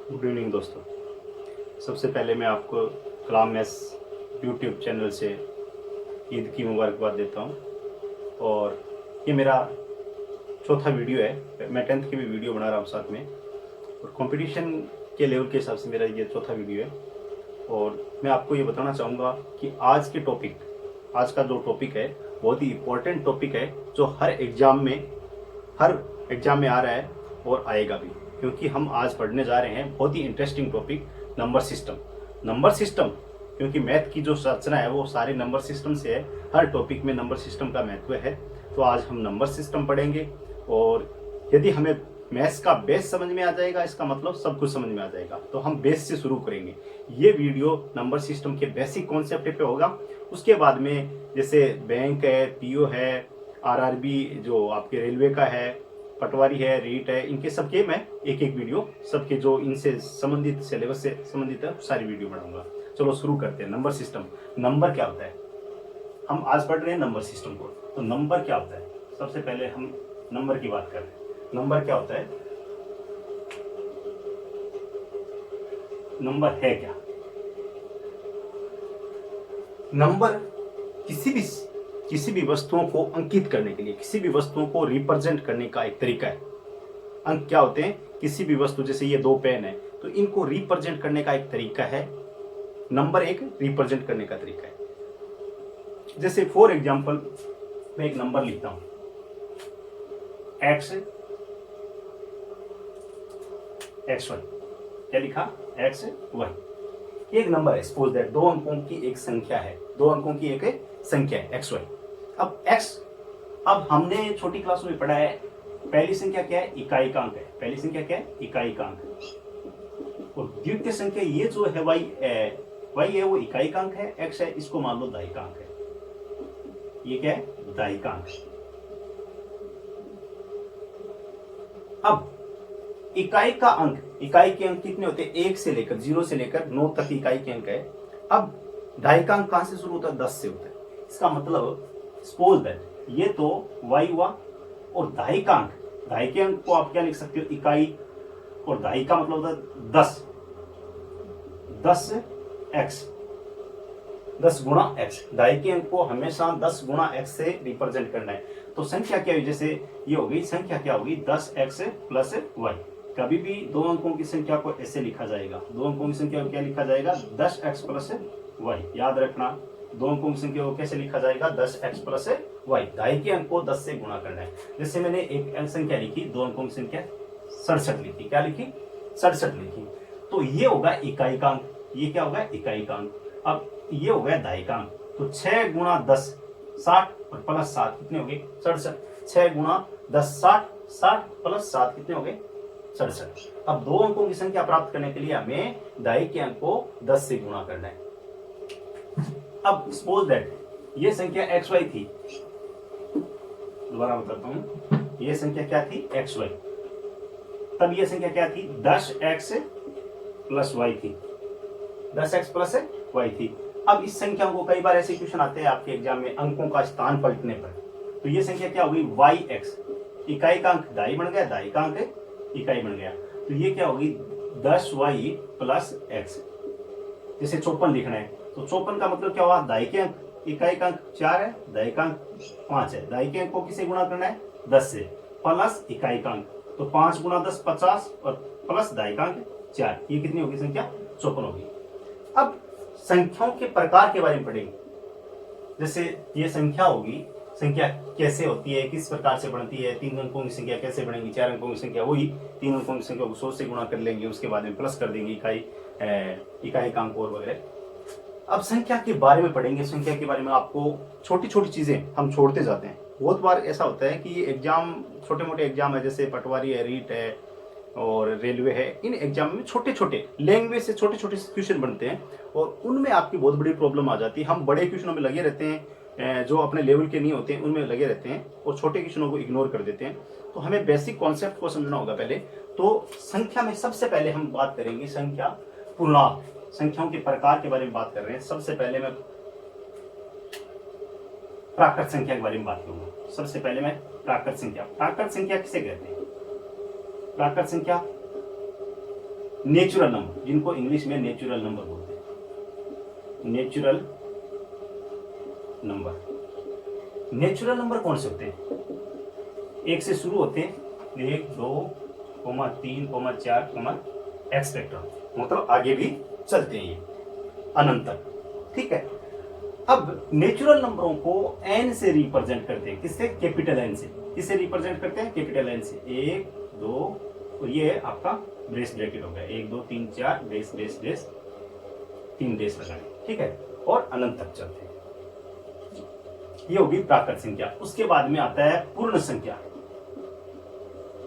Good evening दोस्तों। सबसे पहले मैं आपको कलाम मैथ्स यूट्यूब चैनल से ईद की मुबारकबाद देता हूँ। और ये मेरा चौथा वीडियो है। मैं 10th की भी वीडियो बना रहा हूँ साथ में, और कंपटीशन के लेवल के हिसाब से मेरा ये चौथा वीडियो है। और मैं आपको ये बताना चाहूँगा कि आज का जो टॉपिक है बहुत ही इम्पोर्टेंट टॉपिक है, जो हर एग्ज़ाम में आ रहा है और आएगा भी, क्योंकि हम आज पढ़ने जा रहे हैं बहुत ही इंटरेस्टिंग टॉपिक, नंबर सिस्टम। क्योंकि मैथ की जो रचना है वो सारे नंबर सिस्टम से है, हर टॉपिक में नंबर सिस्टम का महत्व है। तो आज हम नंबर सिस्टम पढ़ेंगे, और यदि हमें मैथ्स का बेस समझ में आ जाएगा, इसका मतलब सब कुछ समझ में आ जाएगा। तो हम बेस से शुरू करेंगे। ये वीडियो नंबर सिस्टम के बेसिक कॉन्सेप्ट पे होगा। उसके बाद में जैसे बैंक है, पीओ है, आरआरबी जो आपके रेलवे का है, पटवारी है, रीट है, इनके सबके मैं एक एक वीडियो सबके जो इनसे संबंधित सिलेबस से संबंधित है सारी वीडियो बनाऊंगा। चलो शुरू करते हैं। नंबर सिस्टम, नंबर क्या होता है? हम आज पढ़ रहे हैं नंबर सिस्टम को। तो नंबर क्या होता है, सबसे पहले हम नंबर की बात कर रहे हैं। नंबर क्या होता है? नंबर है क्या? नंबर किसी भी वस्तुओं को अंकित करने के लिए, किसी भी वस्तुओं को रिप्रेजेंट करने का एक तरीका है। अंक क्या होते हैं? किसी भी वस्तु, जैसे ये दो पेन है, तो इनको रिप्रेजेंट करने का एक तरीका है। नंबर एक रिप्रेजेंट करने का तरीका है। जैसे फॉर एग्जांपल मैं एक नंबर लिखता हूं, x1। क्या लिखा? x1 एक नंबर है। सपोज दैट दो अंकों की एक संख्या है, x1। अब हमने छोटी क्लास में पढ़ा है, पहली संख्या क्या है? इकाई का अंक है। पहली संख्या क्या है? इकाई का अंक। और द्वितीय संख्या ये जो है y है, वो इकाई का अंक है। x है, इसको मान लो दाई का अंक है। ये क्या है? दाई का अंक। अब इकाई के अंक कितने होते हैं? 1 से लेकर 0 से लेकर 9 तक इकाई के अंक है। अब ढाई का अंक कहां से शुरू होता है? 10 से होता है। इसका मतलब सपोज दैट ये तो y हुआ, और ढाई के अंक को आप क्या लिख सकते हो? इकाई, और ढाई का मतलब होता है 10 गुणा x। ढाई के अंक को हमेशा 10 गुणा x से रिप्रेजेंट करना है। तो संख्या क्या हुई? जैसे ये हो गई, संख्या क्या होगी? 10x plus y। कभी भी दो अंकों की संख्या को ऐसे लिखा जाएगा, दो अंकों की संख्या को क्या लिखा जाएगा? 10x plus y। याद रखना, दो अंकों की संख्या को कैसे लिखा जाएगा? 10x plus y। ढाई के अंक को 10 से गुणा करना है। जैसे मैंने एक संख्या लिखी, दो अंकों की संख्या 67 लिखी। क्या लिखी? 67 लिखी। तो ये होगा इकाई का अंक। ये क्या होगा? इकाई का अंक। अब ये हो गया ढाई का अंक। तो 6 गुणा 10 60, और प्लस 7 कितने हो गए? 67। 6 गुणा 10 60, 60 प्लस 7 कितने हो गए? 67। अब दो अंकों की संख्या प्राप्त करने के लिए हमें ढाई के अंक को 10 से गुणा करना है। अब सपोज दैट ये संख्या xy थी। दोबारा बताता हूं, ये संख्या क्या थी? xy। तब ये संख्या क्या थी? 10x प्लस y थी। 10x प्लस y थी। अब इस संख्या को, कई बार ऐसे क्वेश्चन आते हैं आपके एग्जाम में अंकों का स्थान पलटने पर। तो ये संख्या क्या होगी? yx। इकाई का अंक ढाई बन गया, ढाई का अंक इकाई बन गया। तो ये क्या होगी? 10y plus x। जैसे 54 लिखना है, तो 54 का मतलब क्या हुआ? ढाई के अंक, इकाई का अंक 4 है, ढाई का अंक 5 है। ढाई के अंक को किसे गुणा करना है? 10 से, प्लस इकाई का अंक। तो 5 गुणा 10 50, और प्लस ढाई का अंक 4। ये कितनी होगी संख्या? 54 होगी। अब संख्याओं के प्रकार के बारे में पढ़ेंगे। जैसे ये संख्या होगी, संख्या कैसे होती है, किस प्रकार से बनती है, 3 अंकों की संख्या कैसे बनेगी, 4 अंकों की संख्या, वही 3 अंकों की संख्या को 100 से गुणा कर लेंगे, उसके बाद में प्लस कर देंगे इकाई का अंक और वगैरह। अब संख्या के बारे में पढ़ेंगे। संख्या के बारे में आपको छोटी छोटी चीजें हम छोड़ते जाते हैं। बहुत बार ऐसा होता है कि ये एग्जाम, छोटे मोटे एग्जाम है, जैसे पटवारी है, रीट है और रेलवे है, इन एग्जाम में छोटे छोटे लैंग्वेज से छोटे छोटे क्वेश्चन बनते हैं, और उनमें आपकी बहुत बड़ी प्रॉब्लम आ जाती है। हम बड़े क्वेश्चनों में लगे रहते हैं, जो अपने लेवल के नहीं होते हैं उनमें लगे रहते हैं, और छोटे क्वेश्चनों को इग्नोर कर देते हैं। तो हमें बेसिक कॉन्सेप्ट को समझना होगा पहले। तो संख्या में सबसे पहले हम बात करेंगे संख्या पूर्णांक। संख्याओं के प्रकार के बारे में बात कर रहे हैं। सबसे पहले मैं प्राकृत संख्या के बारे में बात करूंगा। सबसे पहले मैं प्राकृत संख्या किसे कहते हैं? प्राकृत संख्या नेचुरल नंबर, जिनको इंग्लिश में नेचुरल नंबर बोलते हैं। नेचुरल नंबर, नेचुरल नंबर कौन से होते हैं? एक से शुरू होते हैं, 1 2 3 4 एक्सेट्रा, मतलब आगे भी चलते हैं ये अनंत तक। ठीक है, अब नेचुरल नंबरों को n से रिप्रेजेंट करते हैं। किससे? कैपिटल N से। किससे रिप्रेजेंट करते हैं? कैपिटल N से। 1 2, और ये आपका ब्रेस ब्रैकेट हो गया, 1 2 3 4 ब्रेस ब्रेस ब्रेस 3 ब्रेस लगाए। ठीक है, और अनंत तक चलते हैं। ये होगी प्राकृत संख्या। उसके बाद में आता है पूर्ण संख्या।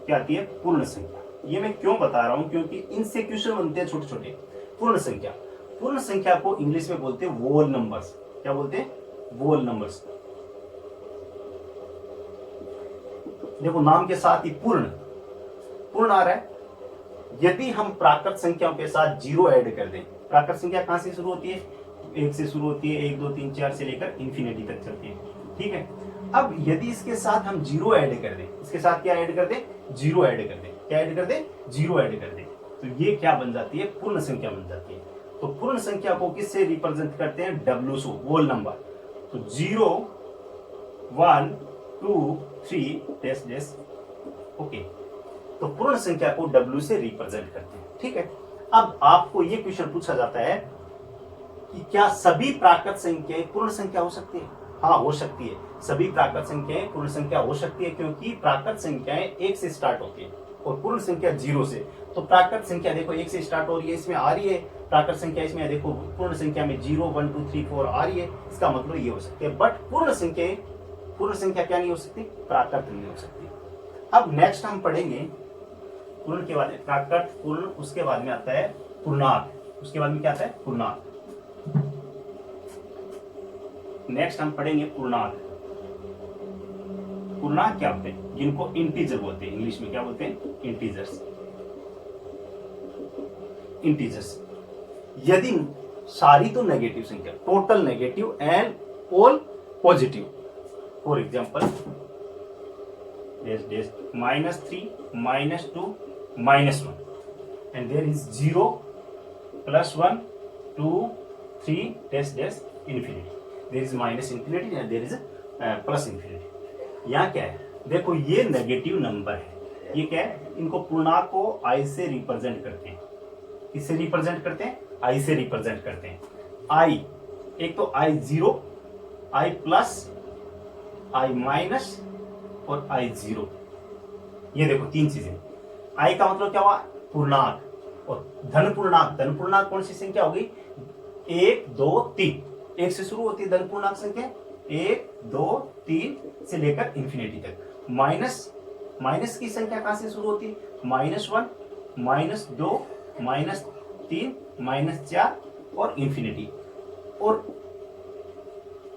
क्या आती है? पूर्ण संख्या। ये मैं क्यों बता रहा हूं? क्योंकि इनसे क्वेश्चन बनते हैं छोटे छोटे। पूर्ण संख्या, पूर्ण संख्या को इंग्लिश में बोलते हैं वोल नंबर्स। क्या बोलते हैं? वोल नंबर्स। देखो नाम के साथ ही पूर्ण, पूर्ण आ रहा है। यदि हम प्राकृत संख्याओं के साथ 0 ऐड कर दें, प्राकृत संख्या कहां से शुरू होती है? 1 से शुरू होती है, 1 2 3 4 से लेकर इंफिनिटी तक चलती है। ठीक है, अब यदि इसके साथ हम 0 ऐड कर दें, इसके साथ क्या ऐड कर दें? 0 ऐड कर दें। क्या ऐड कर दें? 0 ऐड कर दें, तो ये क्या बन जाती है? पूर्ण संख्या बन जाती है। तो पूर्ण संख्या को किससे रिप्रेजेंट करते हैं? W से, वोल नंबर। तो 0 1 2 3 डैश डैश। ओके, तो पूर्ण संख्या को W से रिप्रेजेंट करते हैं। ठीक है, अब आपको ये क्वेश्चन पूछा जाता है कि क्या सभी प्राकृत संख्याएं पूर्ण संख्या हो सकती है? हाँ, हो सकती है। सभी प्राकृत संख्याएं पूर्ण संख्या हो सकती है, क्योंकि प्राकृत संख्याएं 1 से स्टार्ट होती है और पूर्ण संख्या 0 से। तो प्राकृत संख्या देखो 1 से स्टार्ट हो रही है, इसमें आ रही है प्राकृत संख्या, इसमें देखो पूर्ण संख्या में 0 1 2 3 4 आ रही है। इसका मतलब ये हो सकती है। बट पूर्ण संख्या क्या नहीं हो सकती? प्राकृत नहीं हो सकती। अब नेक्स्ट हम पढ़ेंगे पूर्ण के बाद प्राकृत, पूर्ण, उसके बाद में आता है पूर्णांक। उसके बाद में क्या आता है? पूर्णांक। नेक्स्ट हम पढ़ेंगे पूर्णांक। पूर्णांक क्या होते हैं? जिनको इंटीजर बोलते हैं, इंग्लिश में क्या बोलते हैं? इंटीजर्स। इंटीजर्स यदि सारी तो नेगेटिव संख्या, total negative and all positive. For example -3 -2 -1 and there is 0 +1 2 3 dash dash infinity. There is minus infinity and there is plus infinity. यहाँ क्या है? देखो ये नेगेटिव नंबर है। ये क्या है? इनको पूर्णांक को I से रिप्रेजेंट करते हैं। किससे रिप्रेजेंट करते हैं? I से रिप्रेजेंट करते हैं। I, एक तो I0, I+, I- और I0। ये देखो 3 चीजें। I का मतलब क्या हुआ? पूर्णांक। और धन पूर्णांक, धन पूर्णांक कौन सी संख्या होगी? 1 2 3। 1 से शुरू होती है धन पूर्णांक संख्या, 1 2 3 से लेकर इंफिनिटी तक। माइनस की संख्या कहां से शुरू होती है? -1 -2 -3 -4 और इंफिनिटी। और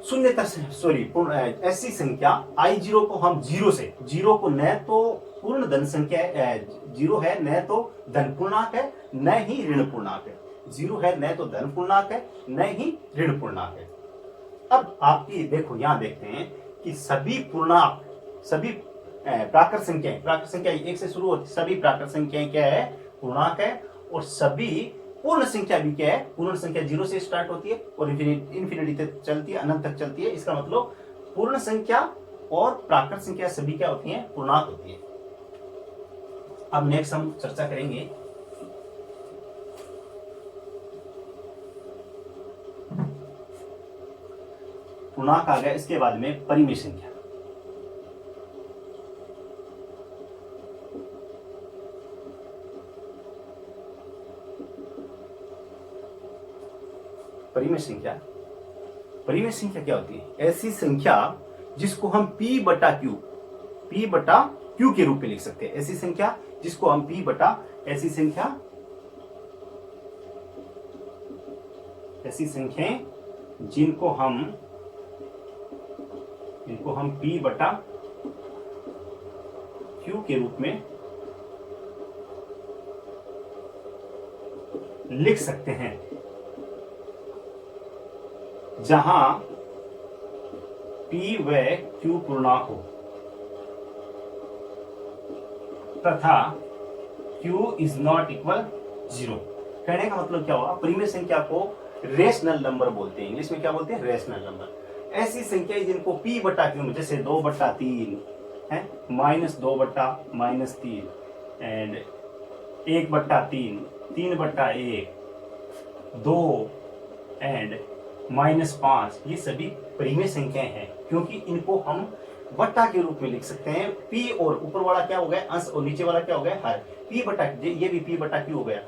शून्य तक से, सॉरी, ऐसी संख्या I0 को हम 0 से, 0 को न तो पूर्ण धन संख्या 0 है, न तो धन पूर्णांक है, न ही ऋण पूर्णांक है। 0 है, न तो धन पूर्णांक है, न ही ऋण पूर्णांक है। अब आपकी देखो यहां देखते हैं कि सभी पूर्णांक, सभी प्राकृत संख्या 1 से शुरू होती, सभी प्राकृत संख्याएं क्या है? पूर्णांक है। और सभी पूर्ण संख्या भी क्या है? पूर्ण संख्या 0 से स्टार्ट होती है और इंफिनिटी तक चलती है, अनंत तक चलती है। इसका मतलब पूर्ण संख्या और प्राकृत संख्या सभी क्या होती हैं? पूर्णांक होती है। अब नेक्स्ट हम चर्चा करेंगे पूर्णांक आ गया, इसके बाद में परिमेय संख्या। परिमेय संख्या क्या होती है? ऐसी संख्या जिसको हम P/Q के रूप में लिख सकते हैं। ऐसी संख्या जिसको हम ऐसी संख्याएं जिनको हम P/Q के रूप में लिख सकते हैं, जहां P व Q पूर्णांक हो तथा Q is not equal zero. कहने का मतलब क्या हुआ, प्रीमिय संख्या को रेशनल नंबर बोलते हैं, इंग्लिश में क्या बोलते हैं, रेशनल नंबर। ऐसी संख्याएं जिनको p बटा क्यू, जैसे 2/3 है, -2/-3 एंड 1/3, 3/1, 2 एंड -5, ये सभी प्रीमिय संख्याएं हैं, क्योंकि इनको हम बट्टा के रूप में लिख सकते हैं। p और ऊपर वाला क्या हो गया, अंश, और नीचे वाला क्या हो गया, हर। p बटा, ये भी p बटा q हो गया।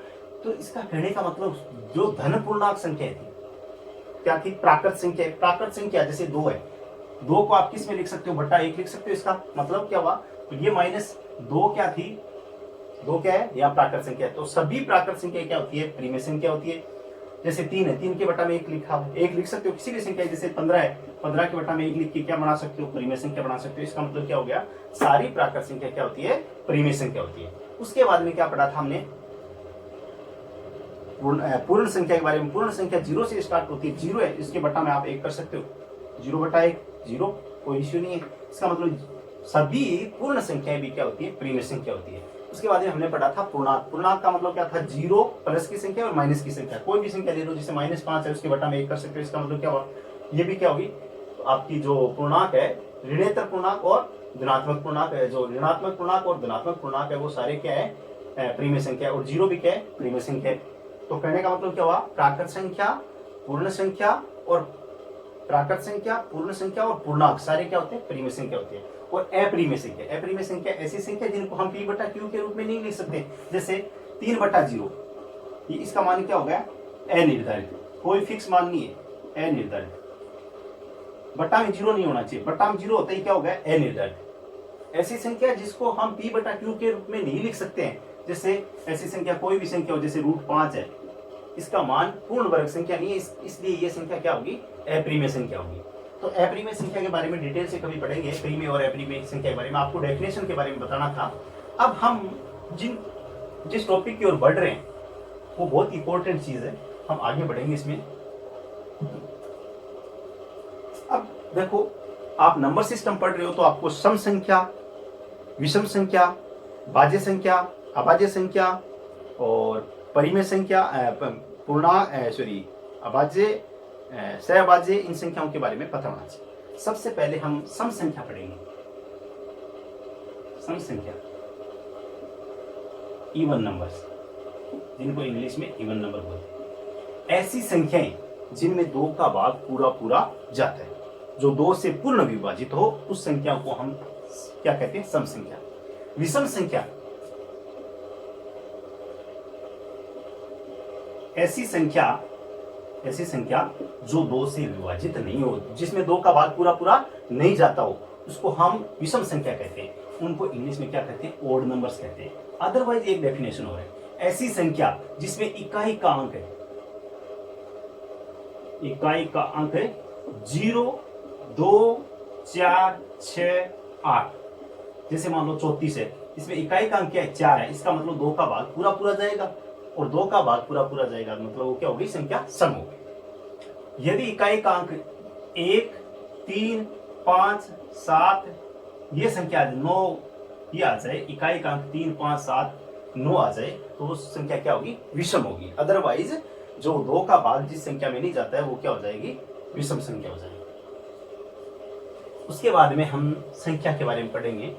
तो इसका कहने का मतलब जो धन पूर्णांक संख्या थी, क्या थी, प्राकृत संख्या। प्राकृत संख्या जैसे 2 है, 2 को आप किस में लिख सकते हो, बट्टा 1 लिख सकते हो। इसका मतलब क्या हुआ, तो ये -2 क्या थी, 2 क्या है, या प्राकृत संख्या। तो सभी प्राकृत संख्या क्या होती है, प्रीमिय संख्या होती है। जैसे 3 है, 3 के बट्टा में 1 लिखा, 1 लिख सकते हो किसी भी संख्या। जैसे 15 है, 15 के बट्टा में 1 लिख के क्या बना सकते हो, प्रीमिय संख्या बना सकते हो। इसका मतलब क्या हो गया, सारी प्राकृत संख्या क्या होती है, प्रीमिय संख्या होती है। उसके बाद में क्या पढ़ा था हमने, पूर्ण संख्या के बारे में। पूर्ण संख्या 0 से स्टार्ट होती है, 0 है, इसके बट्टा में आप 1 कर सकते हो, 0/1, 0, कोई इश्यू नहीं है। इसका मतलब सभी पूर्ण संख्याएं भी क्या होती है, प्रीमिय संख्या होती है। उसके बाद में हमने पढ़ा था पूर्णांक। पूर्णांक का मतलब क्या था, 0 प्लस की संख्या और माइनस की संख्या। कोई भी संख्या ले लो, जैसे -5 है, उसके बट्टा में 1 कर सकते हो। इसका मतलब क्या हुआ, ये भी क्या होगी, तो आपकी जो पूर्णांक है, ऋणेतर पूर्णांक और धनात्मक पूर्णांक है। जो ऋणात्मक पूर्णांक और धनात्मक पूर्णांक है वो सारे क्या है, प्रीमिय संख्या, और 0 भी क्या है, प्रीमिय संख्या है। तो कहने का मतलब क्या हुआ, प्राकृत संख्या, पूर्ण संख्या और प्राकृत संख्या, पूर्ण संख्या और पूर्णांक सारे क्या होते हैं, प्रीमिय संख्या होती है। और अप्रीमिय संख्या, अप्रीमिय संख्या ऐसी संख्या जिनको हम p बटा q के रूप में नहीं लिख सकते। जैसे 3/0, ये इसका मान क्या हो गया, अनिर्धारित, कोई फिक्स मान नहीं है, अनिर्धारित। बट्टा में 0 नहीं होना चाहिए, बट्टा में 0 होता ही क्या हो गया, अनिर्धारित। ऐसी संख्या जिसको हम p बटा q के रूप में नहीं लिख सकते हैं। जैसे ऐसी संख्या कोई भी संख्या हो, जैसे √5 है, इसका मान पूर्ण वर्ग संख्या नहीं है, इसलिए ये संख्या क्या होगी, अप्रीमिय संख्या होगी। तो अप्रीमिय संख्या के बारे में डिटेल से कभी पढ़ेंगे, प्रीमिय और अप्रीमिय संख्या के बारे में। आपको डेफिनेशन के बारे में बताना था। अब हम जिस टॉपिक की ओर बढ़ रहे हैं वो बहुत इंपॉर्टेंट चीज है, हम आगे बढ़ेंगे इसमें। अब देखो, आप नंबर सिस्टम पढ़ रहे हो तो आपको सम संख्या, विषम संख्या, भाज्य संख्या, अभाज्य संख्या और परिमेय संख्या, अभाज्य, सहअभाज्य, इन संख्याओं के बारे में पता होना चाहिए। सबसे पहले हम सम संख्या पढ़ेंगे। सम संख्या, इवन नंबर्स, जिनको इंग्लिश में इवन नंबर बोलते हैं। ऐसी संख्याएं जिनमें 2 का भाग पूरा पूरा जाता है, जो 2 से पूर्ण विभाजित हो, उस संख्या को हम क्या कहते हैं, सम संख्या। विषम संख्या, ऐसी संख्या जो 2 से विभाजित नहीं हो, जिसमें 2 का भाग पूरा पूरा नहीं जाता हो, उसको हम विषम संख्या कहते हैं। उनको इंग्लिश में क्या कहते हैं, ओड नंबर्स कहते हैं। अदरवाइज एक डेफिनेशन हो रहा है, ऐसी संख्या जिसमें इकाई का अंक है, इकाई का अंक है 0, 2, 4, 6, 8। जैसे मान लो 34 है, इसमें इकाई का अंक क्या है, 4 है। इसका मतलब 2 का भाग पूरा पूरा जाएगा, और 2 का भाग पूरा पूरा जाएगा, मतलब वो क्या होगी, संख्या सम होगी। यदि इकाई का अंक 1, 3, 5, 7, ये संख्या 9 ये आ जाए, इकाई का अंक 3, 5, 7, 9 आ जाए, तो वो संख्या क्या होगी, विषम होगी। अदरवाइज जो 2 का भाग जिस संख्या में नहीं जाता है वो क्या हो जाएगी, विषम संख्या हो जाएगी। उसके बाद में हम संख्या के बारे में पढ़ेंगे।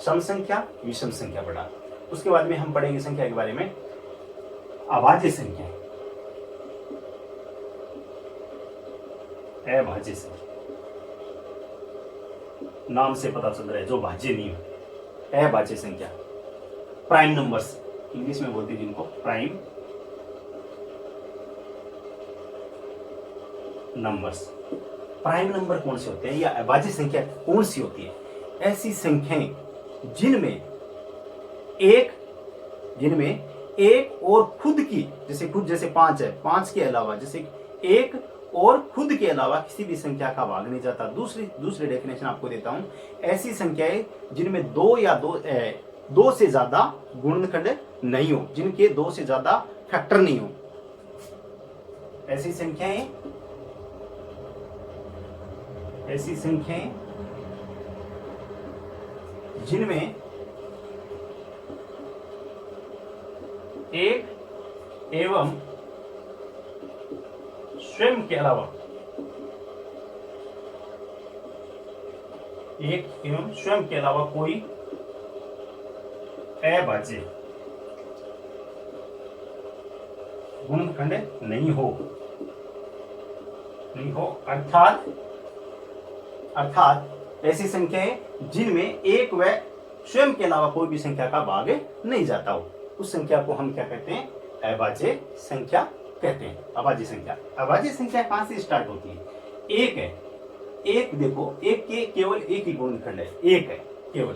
सम संख्या, विषम संख्या पढ़ा। उसके बाद में हम पढ़ेंगे संख्या के बारे में अभाज्य संख्या, अभाज्य संख्या। नाम से पता चल रहा है, जो भाज्य नहीं हो, अभाज्य संख्या। प्राइम नंबर्स, इंग्लिश में बोलते हैं जिनको प्राइम नंबर्स। प्राइम नंबर कौन से होते हैं, या अभाज्य संख्या कौन सी होती है, ऐसी संख्याएं जिनमें एक और खुद की, जैसे 5 है, 5 के अलावा, जैसे एक और खुद के अलावा किसी भी संख्या का भाग नहीं जाता। दूसरी डेफिनेशन आपको देता हूं, ऐसी संख्याएं जिनमें 2 से ज्यादा गुणनखंड नहीं हो, जिनके 2 से ज्यादा फैक्टर नहीं हो, ऐसी संख्याएं जिनमें एक एवं स्वयं के अलावा एक एवं स्वयं के अलावा कोई अभाज्य गुणनखंड नहीं हो अर्थात ऐसी संख्याएं जिनमें एक व स्वयं के अलावा कोई भी संख्या का भाग नहीं जाता हो, उस संख्या को हम क्या कहते हैं? अभाज्य संख्या कहते हैं। अभाज्य संख्या कहां से स्टार्ट होती है? एक है, एक देखो, एक के केवल एक ही गुणनखंड है, एक है, केवल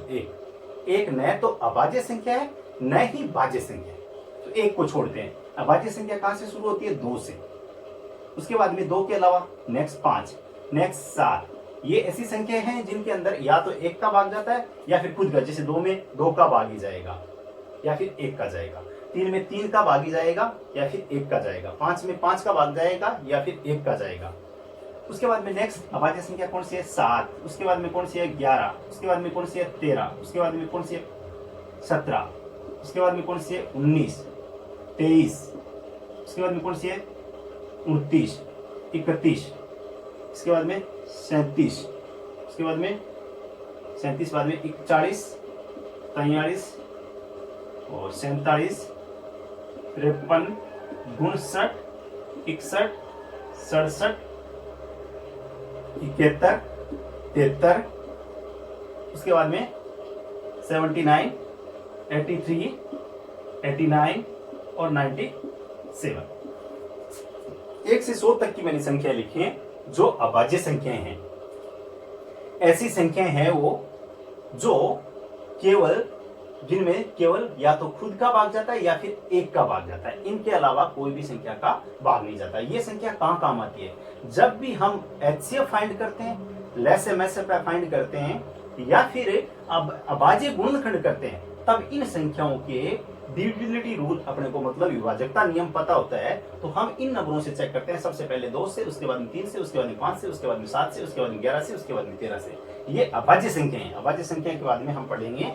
एक न तो अभाज्य संख्या है न ही भाज्य संख्या है, तो एक को छोड़ते हैं। अभाज्य संख्या कहां से शुरू होती है? 2 से। उसके बाद में 2 के अलावा नेक्स्ट 5, नेक्स्ट 7। ये ऐसी संख्या हैं जिनके अंदर या तो एक का भाग जाता है या फिर खुद का, जैसे 2 में 2 का भाग ही जाएगा या फिर 1 का जाएगा, 3 में 3 का भाग ही जाएगा या फिर 1 का जाएगा, 5 में 5 का भाग जाएगा या फिर 1 का जाएगा। उसके बाद में नेक्स्ट अभाज्य संख्या कौन सी है? 7। उसके बाद में कौन सी है? 11। उसके बाद में कौन सी है? 13। उसके बाद में कौन सी है? 17। उसके बाद में कौन सी है? 19, 23। उसके बाद में कौन सी है? 29, 31। इसके बाद में 37। उसके बाद में 37 बाद में 41, 43 और 47, 53, 59, 61, 67, 71, 73। उसके बाद में 79, 83, 89 और 97। 1 से 100 तक की मैंने संख्या लिखी है जो अभाज्य संख्याएं हैं। ऐसी संख्याएं हैं वो जो केवल जिनमें केवल या तो खुद का भाग जाता है या फिर 1 का भाग जाता है, इनके अलावा कोई भी संख्या का भाग नहीं जाता। ये संख्या कहां काम आती है? जब भी हम HCF फाइंड करते हैं, लेस MSF फाइंड करते हैं या फिर अभाज्य गुणनखंड करते हैं, तब इन संख्याओं के डिविजिबिलिटी रूल अपने को मतलब विभाजकता नियम पता होता है, तो हम इन नंबरों से चेक करते हैं। सबसे पहले 2 से, उसके बाद में 3 से, उसके बाद में 5 से, उसके बाद में 7 से, उसके बाद में 11 से, उसके बाद में 13 से। ये अभाज्य संख्या है। अभाज्य संख्या के बाद में हम पढ़ेंगे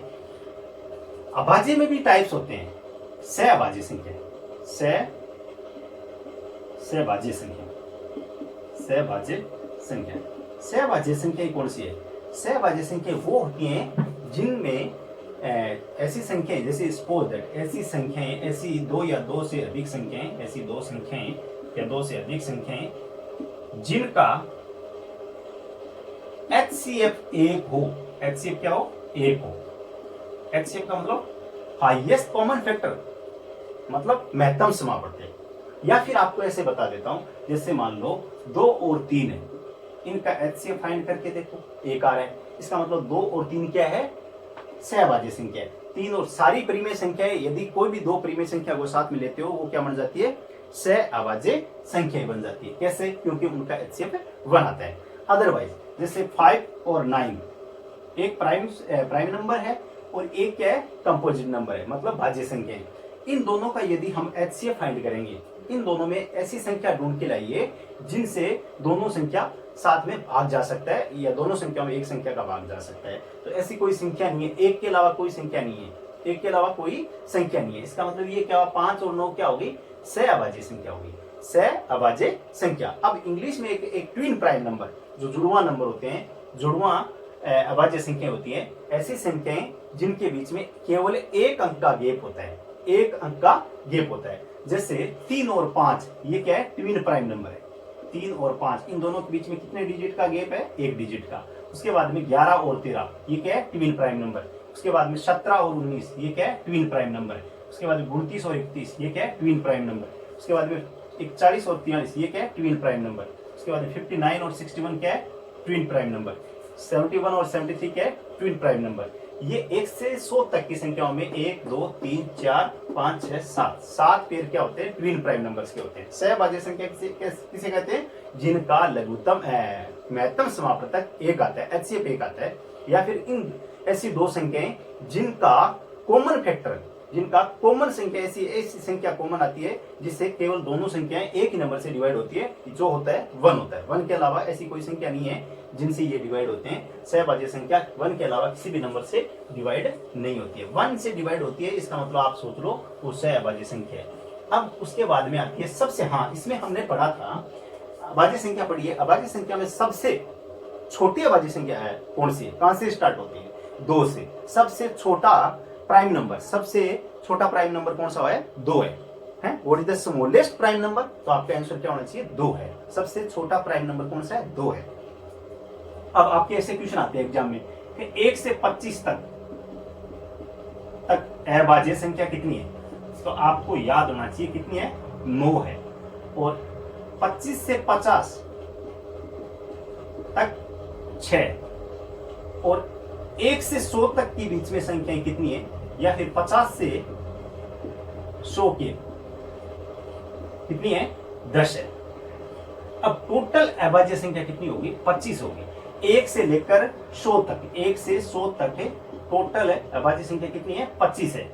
अभाज्य में भी टाइप्स होते हैं। सहभाज्य संख्या, सहभाज्य संख्या, सहभाज्य संख्या कौन सी है? सहभाज्य संख्या वो होती हैं जिनमें ऐसी संख्याएं, जैसे सपोज दैट ऐसी संख्याएं, ऐसी 2 या 2 से अधिक संख्याएं, ऐसी 2 संख्याएं या 2 से अधिक संख्याएं जिनका HCF 1 हो। HCF क्या हो? 1 हो। HCF का मतलब हाईएस्ट कॉमन फैक्टर, मतलब महत्तम समापवर्ती। या फिर आपको ऐसे बता देता हूं, जैसे मान लो 2 और 3 है, इनका HCF फाइंड करके देखो, 1 आ रहा है, इसका मतलब 2 और 3 क्या है? सहभाज्य संख्या है। 3 और सारी परिमेय संख्याएं, यदि कोई भी 2 परिमेय संख्या को साथ में लेते हो, वो क्या बन जाती है? सहभाज्य संख्या बन जाती है। कैसे? क्योंकि उनका HCF 1 आता है। अदरवाइज जैसे 5 और 9, एक प्राइम नंबर है और एक क्या है? कंपोजिट नंबर है, मतलब भाज्य संख्या है। इन दोनों का यदि हम HCF फाइंड करेंगे, इन दोनों में ऐसी संख्या ढूंढ के लाइए जिनसे दोनों संख्या साथ में भाग जा सकता है या दोनों संख्याओं में एक संख्या का भाग जा सकता है। तो ऐसी कोई संख्या नहीं है, 1 के अलावा कोई संख्या नहीं है, 1 के अलावा कोई संख्या नहीं है। इसका मतलब ये क्या? 5 और 9 क्या होगी? सहभाज्य संख्या होगी, सहभाज्य संख्या। अब इंग्लिश में एक ट्विन प्राइम नंबर, जो जुड़वा नंबर होते हैं, जुड़वा अभाज्य संख्या होती है, ऐसी संख्याएं जिनके बीच में केवल 1 अंक का गैप होता है, 1 अंक का गैप होता है। जैसे 3 और 5, ये क्या है? ट्विन प्राइम नंबर है। 3 और 5, इन दोनों के बीच में कितने डिजिट का गैप है? 1 डिजिट का। उसके बाद में 11 और 13, ये क्या है? Twin prime number. उसके बाद में 17 और 19, ये क्या है? ट्विन प्राइम नंबर है। उसके बाद में 29 और 31, ये क्या है? Twin prime number. उसके बाद में 41 और 43, ये क्या है? Twin prime number. उसके बाद में 59 और 61 क्या है? Twin prime number. 71 और 73 क्या है? Twin prime number. ये 1 से 100 तक की संख्याओं में 1, 2, 3, 4, 5, 6, 7 पेयर क्या होते हैं? ट्विन प्राइम नंबर्स के होते हैं। सहभाज्य संख्या किसे कहते हैं? जिनका लघुत्तम महत्तम समापवर्तक 1 आता है, HCF 1 आता है। या फिर इन ऐसी 2 संख्याएं जिनका कॉमन फैक्टर जिनका कॉमन संख्या ऐसी संख्या कॉमन आती है जिससे केवल दोनों संख्याएं एक ही नंबर से डिवाइड होती है, जो होता है 1 होता है। 1 के अलावा ऐसी कोई संख्या नहीं है जिनसे ये डिवाइड होते हैं। सहभाज्य संख्या 1 के अलावा किसी भी नंबर से डिवाइड नहीं होती है। 1 से डिवाइड होती है, इसका मतलब आप सोच लो वो सहभाज्य संख्या है। अब उसके बाद में आती है सबसे, हाँ इसमें हमने पढ़ा था अभाज्य संख्या पढ़ी है। अभाज्य संख्या में सबसे छोटी अभाज्य संख्या है कौन सी है, कहां से स्टार्ट होती है, 2 से। सबसे छोटा प्राइम नंबर, सबसे छोटा प्राइम नंबर कौन सा है, 2 है। What is the smallest prime number, तो आपका आंसर क्या होना चाहिए, 2 है। सबसे छोटा प्राइम नंबर कौन सा है, 2 है। अब आपके ऐसे क्वेश्चन आते हैं एग्जाम में कि 1 से 25 तक अभाज्य संख्या कितनी है, तो आपको याद होना चाहिए कितनी है, 9 है। और 25 से 50 तक 6, और 1 से 100 तक के बीच में संख्याएं कितनी है, या फिर 50 से 100 के कितनी है, 10 है। अब टोटल अभाज्य संख्या कितनी होगी, 25 होगी। 1 से लेकर 100 तक, 1 से 100 तक टोटल अभाज्य संख्या कितनी है, 25 है।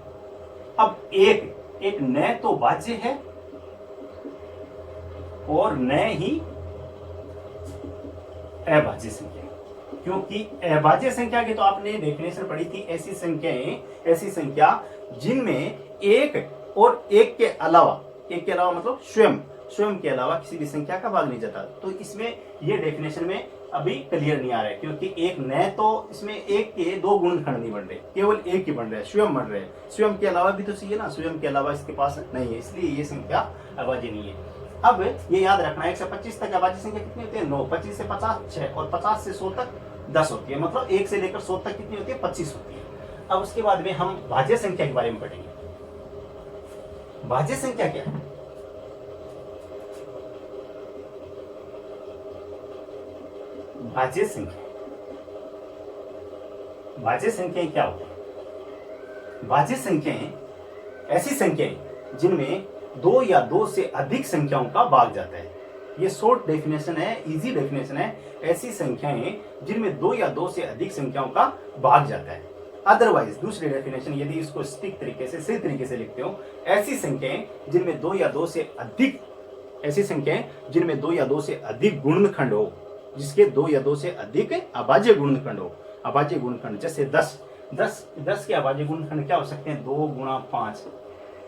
अब एक न तो भाज्य है और न ही अभाज्य संख्या, क्योंकि अभाज्य संख्या की तो आपने डेफिनेशन पढ़ी थी, ऐसी संख्या जिनमें एक और एक के अलावा मतलब स्वयं के अलावा किसी भी संख्या का भाग नहीं जाता। तो इसमें ये डेफिनेशन में अभी क्लियर नहीं आ रहा है, क्योंकि एक न तो इसमें एक के 2 गुणनखंड नहीं बन रहे, केवल एक ही बन रहे हैं, स्वयं बन रहे हैं। स्वयं के अलावा भी तो चाहिए ना, स्वयं के अलावा इसके पास नहीं है, इसलिए ये संख्या अभाज्य नहीं है। अब ये याद रखना है 1 से 25 तक अभाज्य संख्या कितनी होती है, 9। 25 से 50 6, और 50 से 100 तक 10 होती है। मतलब 1 से लेकर 100 तक कितनी होती है, 25 होती है। अब उसके बाद में हम भाज्य संख्या के बारे में पढ़ेंगे। भाज्य संख्या क्या है, भाज्य संख्याएं क्या होती है, भाज्य संख्याएं ऐसी संख्याएं जिनमें 2 या 2 से अधिक संख्याओं का भाग जाता है। ये शॉर्ट डेफिनेशन है, इजी डेफिनेशन है। ऐसी संख्याएं जिनमें 2 या 2 से अधिक संख्याओं का भाग जाता है। अदरवाइज दूसरी डेफिनेशन, यदि इसको स्टिक तरीके से, सही तरीके से लिखते हो, ऐसी संख्याएं जिनमें 2 या 2 से अधिक, ऐसी संख्याएं जिनमें 2 या 2 से अधिक गुणनखंड हो, जिसके 2 या 2 से अधिक अभाज्य गुणनखंड हो। अभाज्य गुणनखंड जैसे 10 के अभाज्य गुणनखंड क्या हो सकते हैं, 2 गुणा 5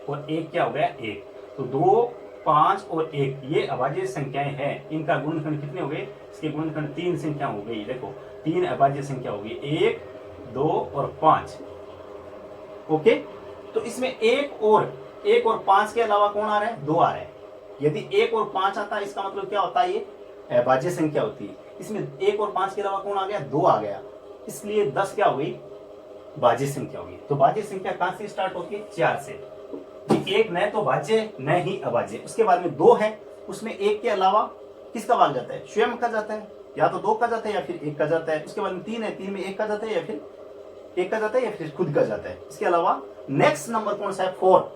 और 1 क्या हो गया, 1। तो 2, 5 और 1 ये अभाज्य संख्याएं हैं। इनका गुणनखंड कितने हो गए, इसके गुणनखंड 3 संख्या हो गई। देखो 3 अभाज्य संख्या होगी, 1, 2 और 5। ओके, तो इसमें 1 और 5 के अलावा कौन आ रहा है, 2 आ रहा है। यदि 1 और 5 आता है, इसका मतलब क्या होता है, ये अभाज्य संख्या होती है। इसमें 1 और 5 के अलावा कौन आ गया, 2 आ गया, इसलिए 10 क्या हो गई, भाज्य संख्या होगी। तो भाज्य संख्या कहां से स्टार्ट होती है, 4 से। एक न तो भाज्य न ही अभाज्य। उसके बाद में 2 है, उसमें 1 के अलावा किसका भाग जाता है, स्वयं का जाता है, या तो 2 का जाता है या फिर 1 का जाता है। उसके बाद में 3 है, 3 में 1 का जाता है या फिर 1 का जाता है या फिर खुद का जाता है। इसके अलावा नेक्स्ट नंबर कौन सा है, 4।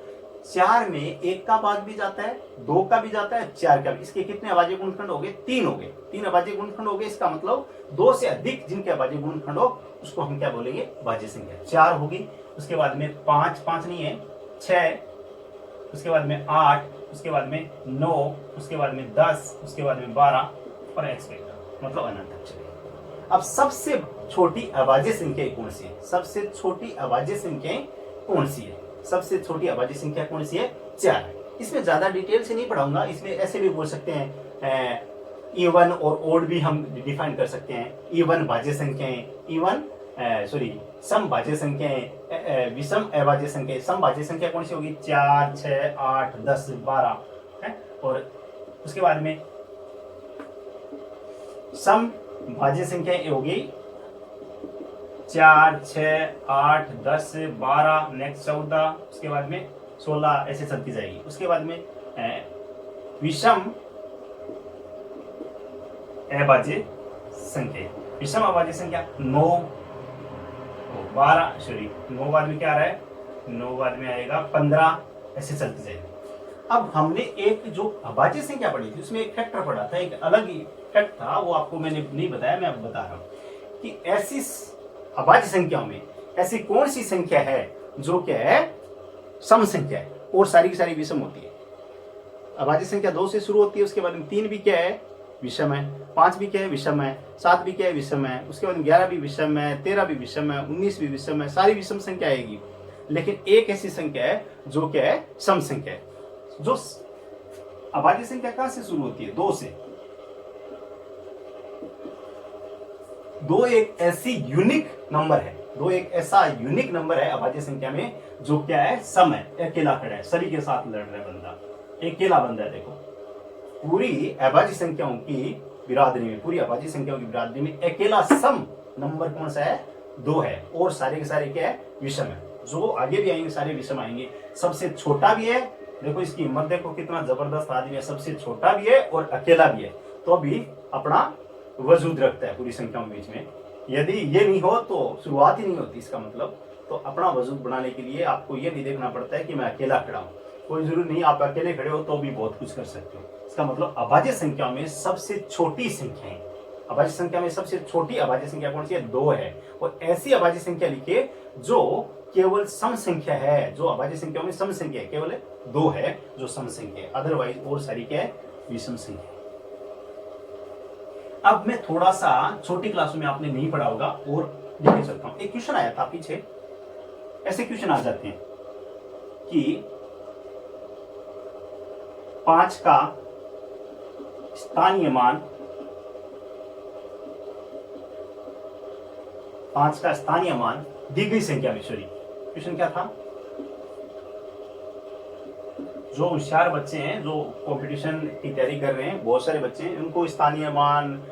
4 में 1 का भाग भी जाता है, 2 का भी जाता है, 4 का भी। इसके कितने अभाज्य गुणनखंड हो गए, 3 हो गए। 3 अभाज्य गुणनखंड हो गए, इसका मतलब 2 से अधिक जिनके अभाज्य गुणनखंड हो उसको हम क्या बोलेंगे, भाज्य संख्या। 4 होगी। उसके बाद में 5 नहीं है, 6, उसके बाद में 8, उसके बाद में 9, उसके बाद में 10, उसके बाद में 12 और एक्सपेक्ट, मतलब अनंत तक चलेगा। अब सबसे छोटी अभाज्य संख्या कौन सी है, सबसे छोटी अभाज्य संख्या कौन सी है, सबसे छोटी अभाज्य संख्या कौन सी है, 4। इसमें ज्यादा डिटेल से नहीं पढ़ाऊंगा। इसमें ऐसे भी बोल सकते हैं, इवन और ओड भी हम डिफाइन कर सकते हैं। इवन भाज्य संख्याएं, सम भाज्य संख्याएं, विषम अभाज्य संख्या। सम भाज्य संख्या कौन सी होगी, 4, 6, 8, 10, 12 है। और उसके बाद में सम भाज्य संख्या होगी 4, 6, 8, 10, 12, नेक्स्ट 14, उसके बाद में 16, ऐसे चलती जाएगी। उसके बाद में विषम अभाज्य संख्या, विषम अभाज्य संख्या 9, 9 बाद में क्या आ रहा है, 9 बाद में आएगा 15, ऐसे चलती जाएगी। अब हमने एक जो अभाज्य संख्या पढ़ी थी उसमें एक फैक्टर पढ़ा था, एक अलग ही फैक्ट था, वो आपको मैंने नहीं बताया, मैं अब बता रहा हूं कि ऐसी अभाज्य संख्याओं में ऐसी कौन सी संख्या है जो क्या है सम संख्या है और सारी की सारी विषम होती है। अभाज्य संख्या 2 से शुरू होती है, उसके बाद में 3 भी क्या है, विषम है, 5 भी क्या है, विषम है, 7 भी क्या है, विषम है, उसके बाद 11 भी विषम है, 13 भी विषम है, 19 भी विषम है, सारी विषम संख्या आएगी। लेकिन एक ऐसी संख्या है जो क्या है, सम संख्या है। जो अभाज्य संख्या कहां से शुरू होती है, 2 से। 2 एक ऐसी यूनिक नंबर है, 2 एक ऐसा यूनिक नंबर है अभाज्य संख्या में जो क्या है, सम है, अकेला खड़ा है, सभी के साथ लड़ रहा है बंदा, अकेला बंदा है। देखो पूरी अभाज्य संख्याओं की बिरादरी में, पूरी अभाज्य संख्याओं की बिरादरी में अकेला सम नंबर कौन सा है, 2 है, और सारे के सारे क्या है, विषम है। जो आगे भी आएंगे सारे विषम आएंगे। सबसे छोटा भी है, देखो इसकी हिम्मत देखो कितना जबरदस्त आदमी है, सबसे छोटा भी है और अकेला भी है, तो भी अपना वजूद रखता है पूरी संख्याओं के बीच में। यदि ये नहीं हो तो शुरुआत ही नहीं होती इसका मतलब। तो अपना वजूद बनाने के लिए आपको ये नहीं देखना पड़ता है कि मैं अकेला खड़ा हूँ, कोई जरूरी नहीं, आप अकेले खड़े हो तो भी बहुत कुछ कर सकते हो। इसका मतलब अभाज्य संख्या में सबसे छोटी संख्या है, अभाज्य संख्या में सबसे छोटी अभाज्य संख्या कौन सी है, 2 है। और ऐसी अभाज्य संख्या लिखिए जो केवल सम संख्या है, जो अभाज्य संख्या में सम संख्या है, केवल 2 है जो सम संख्या है, अदरवाइज और सारी क्या है, विषम संख्या। अब मैं थोड़ा सा छोटी क्लासों में आपने नहीं पढ़ा होगा और लेके चलता हूं। एक क्वेश्चन आया था पीछे, ऐसे क्वेश्चन आ जाते हैं कि 5 का स्थानीय मान, 5 का स्थानीय मान दी गई संख्या में, सॉरी क्वेश्चन क्या था, जो होशियार बच्चे हैं, जो कंपटीशन की तैयारी कर रहे हैं, बहुत सारे बच्चे हैं, उनको स्थानीय मान,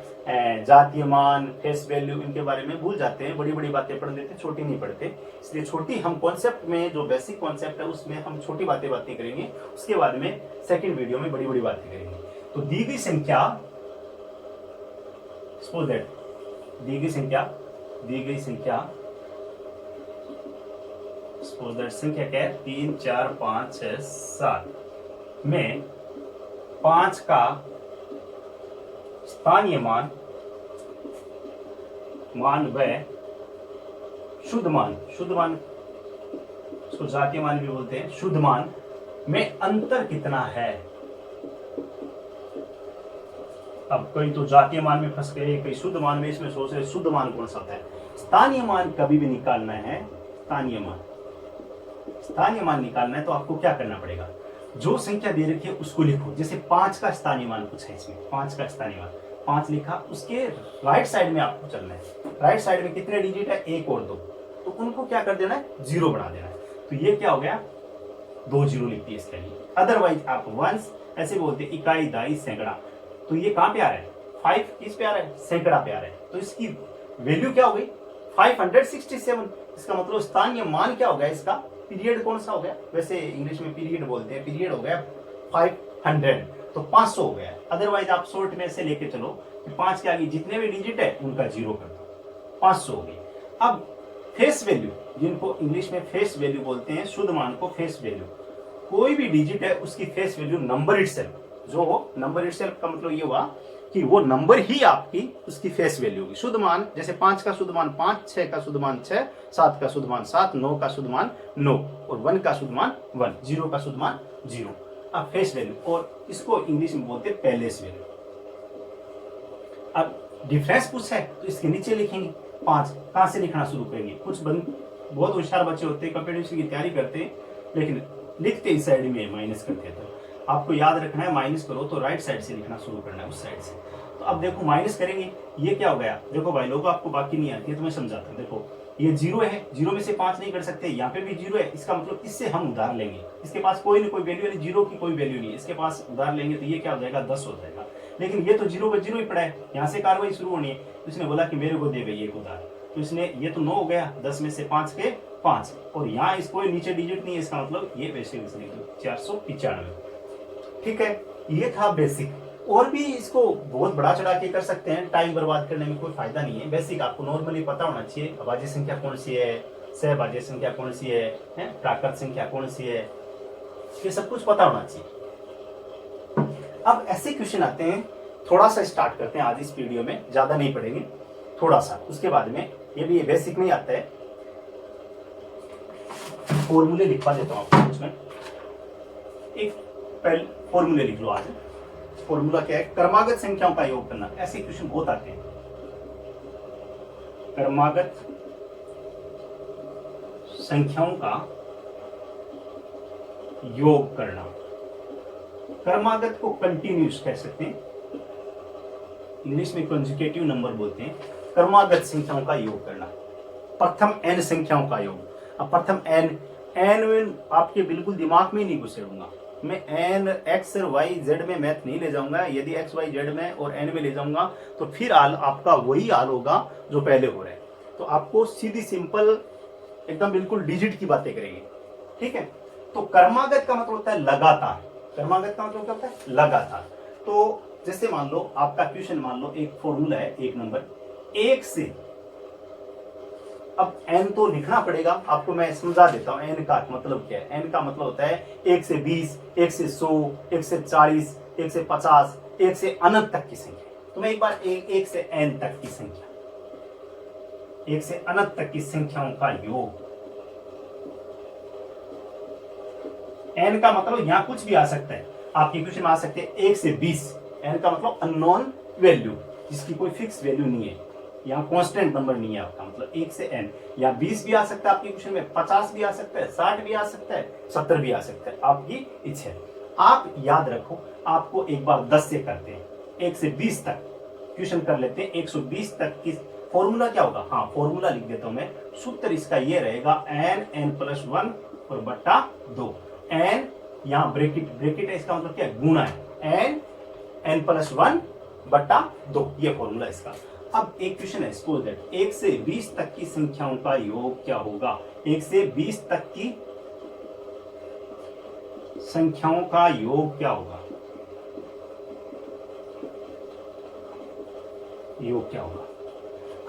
जातीय मान, फेस वैल्यू, इनके बारे में भूल जाते हैं, बड़ी बड़ी बातें पढ़ लेते हैं, छोटी नहीं पढ़ते। इसलिए छोटी हम कॉन्सेप्ट में, जो बेसिक कॉन्सेप्ट है उसमें हम छोटी बातें करेंगे, उसके बाद में सेकंड वीडियो में बड़ी बड़ी बातें करेंगे। तो दी गई संख्या, सपोज दैट दी गई संख्या सपोज दैट संख्या क्या है, 3 4 5 6 7 में 5 का स्थानीय मान व शुद्ध मान उसको जातीय मान भी बोलते हैं, शुद्ध मान में अंतर कितना है। अब कोई तो जातीय मान में फंस गए, कई शुद्ध मान में, इसमें सोच रहे शुद्ध मान कौन सा होता है। स्थानीय मान कभी भी निकालना है, स्थानीय मान निकालना है तो आपको क्या करना पड़ेगा, जो संख्या दे रखी है उसको लिखो। जैसे 5 का स्थानीय मान कुछ है इसमें, 5 का स्थानीय मान 5 लिखा, उसके राइट साइड में आपको चलना है। राइट साइड में कितने डिजिट है, 1 और 2, तो उनको क्या कर देना है, 0 बना देना है। तो ये क्या हो गया, 2 0 लिखती है इसके लिए। अदरवाइज आप वंस ऐसे बोलते हैं, इकाई, दाई, सैकड़ा, तो ये कहां पे आ रहा है, 5 किस पे आ रहा है, सैकड़ा पे आ रहा है, तो इसकी वैल्यू क्या हो गई, 567। इसका मतलब स्थानीय मान क्या हो गया, इसका पीरियड कौन सा हो गया, वैसे इंग्लिश में पीरियड बोलते हैं, पीरियड हो गया 500, तो 500 हो गया। अदरवाइज आप शॉर्ट में से लेके चलो कि 5 के आगे जितने भी डिजिट है उनका 0 कर दो, 500 हो गई। अब फेस वैल्यू, जिनको इंग्लिश में फेस वैल्यू बोलते हैं, शुद्ध मान को फेस वैल्यू, कोई भी डिजिट है उसकी फेस वैल्यू नंबर इटसेल्फ, जो हो नंबर इटसेल्फ का मतलब ये हुआ कि वो नंबर ही आपकी उसकी फेस वैल्यू होगी। शुद्ध मान, जैसे 5 का शुद्ध मान 5, 6 का शुद्ध मान 6, 7 का शुद्ध मान 7, 9 का शुद्ध मान 9 और 1 का शुद्ध मान 1, 0 का शुद्ध मान 0। अब फेस वैल्यू, और इसको इंग्लिश में बोलते हैं पैलेस वैल्यू। अब डिफरेंस कुछ है तो इसके नीचे लिखेंगे 5, कहां से लिखना शुरू करेंगे, बहुत होशियार बच्चे होते हैं, कंपटीशन की तैयारी करते हैं, लेकिन लिखते इस साइड में माइनस करते हैं। तो आपको याद रखना है, माइनस करो तो राइट साइड से लिखना शुरू करना है, उस साइड से। तो अब देखो माइनस करेंगे, ये क्या हो गया, देखो भाई लोगों आपको बाकी नहीं आती है तो मैं समझाता हूँ। देखो ये 0 है, 0 में से 5 नहीं कर सकते, यहाँ पे भी 0 है, इसका मतलब इससे हम उधार लेंगे, इसके पास कोई वैल्यू नहीं, 0 की कोई वैल्यू नहीं है, इसके पास उधार लेंगे तो ये क्या हो जाएगा, 10 हो जाएगा। लेकिन ये तो 0 का 0 ही पड़ा है, यहाँ से कार्रवाई शुरू होनी है, तो इसने बोला कि मेरे को दे भैया एक उधार, तो इसने, ये तो 9 हो गया, 10 में से 5 के 5, और यहाँ इसको नीचे डिजिट नहीं है, इसका मतलब ये वैसे 495। ठीक है, ये था बेसिक। और भी इसको बहुत बड़ा चढ़ा के कर सकते हैं, टाइम बर्बाद करने में कोई फायदा नहीं है। बेसिक आपको नॉर्मली पता होना चाहिए, अभाज्य संख्या कौन सी है, सहभाज्य संख्या कौन सी है, प्राकृत संख्या कौन सी है, ये सब कुछ पता होना चाहिए। अब ऐसे क्वेश्चन आते हैं, थोड़ा सा स्टार्ट करते हैं आज इस वीडियो में, ज्यादा नहीं पढ़ेंगे, थोड़ा सा, उसके बाद में ये भी बेसिक नहीं आता है। फॉर्मूले लिखवा देता हूँ आपको कुछ में। एक पहले फॉर्मूले लिख लो आज। फॉर्मूला क्या है? क्रमागत संख्याओं का योग करना। ऐसे क्वेश्चन बहुत आते हैं। क्रमागत संख्याओं का योग करना। क्रमागत को कंटिन्यूस कह सकते हैं, इंग्लिश में कंसेक्यूटिव नंबर बोलते हैं। क्रमागत संख्याओं का योग करना, प्रथम n संख्याओं का योग। अब प्रथम n में आपके बिल्कुल दिमाग में नहीं घुसेड़ूंगा मैं। n x और y z में मैथ नहीं ले जाऊंगा। यदि x y z में और n में ले जाऊंगा तो फिर आपका वही हाल होगा जो पहले हो रहा है। तो आपको सीधी सिंपल एकदम बिल्कुल डिजिट की बातें करेंगे, ठीक है। तो क्रमागत का मतलब होता है लगातार। क्रमागत का मतलब क्या होता है? लगातार। तो जैसे मान लो आपका क्वेश्चन, मान लो एक फॉर्मूला है, एक नंबर 1 से, अब n तो लिखना पड़ेगा आपको, मैं समझा देता हूं n का मतलब क्या है। n का मतलब होता है 1 से 20, 1 से 100, 1 से 40, 1 से 50, 1 से अनंत तक की संख्या। तो मैं एक बार 1 से n तक की संख्या, 1 से अनंत तक की संख्याओं का योग। n का मतलब यहां कुछ भी आ सकता है, आपके क्वेश्चन में आ सकते हैं 1 से 20। n का मतलब अननोन वैल्यू, जिसकी कोई फिक्स वैल्यू नहीं है, यहाँ कांस्टेंट नंबर नहीं है आपका, मतलब 1 से n। या 20 भी आ सकता है आपके क्वेश्चन में, 50 भी आ सकता है, 60 भी आ सकता है, 70 भी आ सकता है, आपकी इच्छा है। आप याद रखो, आपको एक बार 10 से करते हैं, 1 से 20 तक क्वेश्चन कर लेते हैं। 120 तक की फॉर्मूला क्या होगा? हाँ, फॉर्मूला लिख देता हूं मैं। सूत्र इसका ये रहेगा n+1 और बट्टा 2। n यहाँ ब्रैकेट है, इसका मतलब क्या है? गुणा है। n+1 बट्टा 2, ये फॉर्मूला इसका। अब एक क्वेश्चन है, सपोज दैट 1 से 20 तक की संख्याओं का योग क्या होगा? 1 से 20 तक की संख्याओं का योग क्या होगा? योग क्या होगा?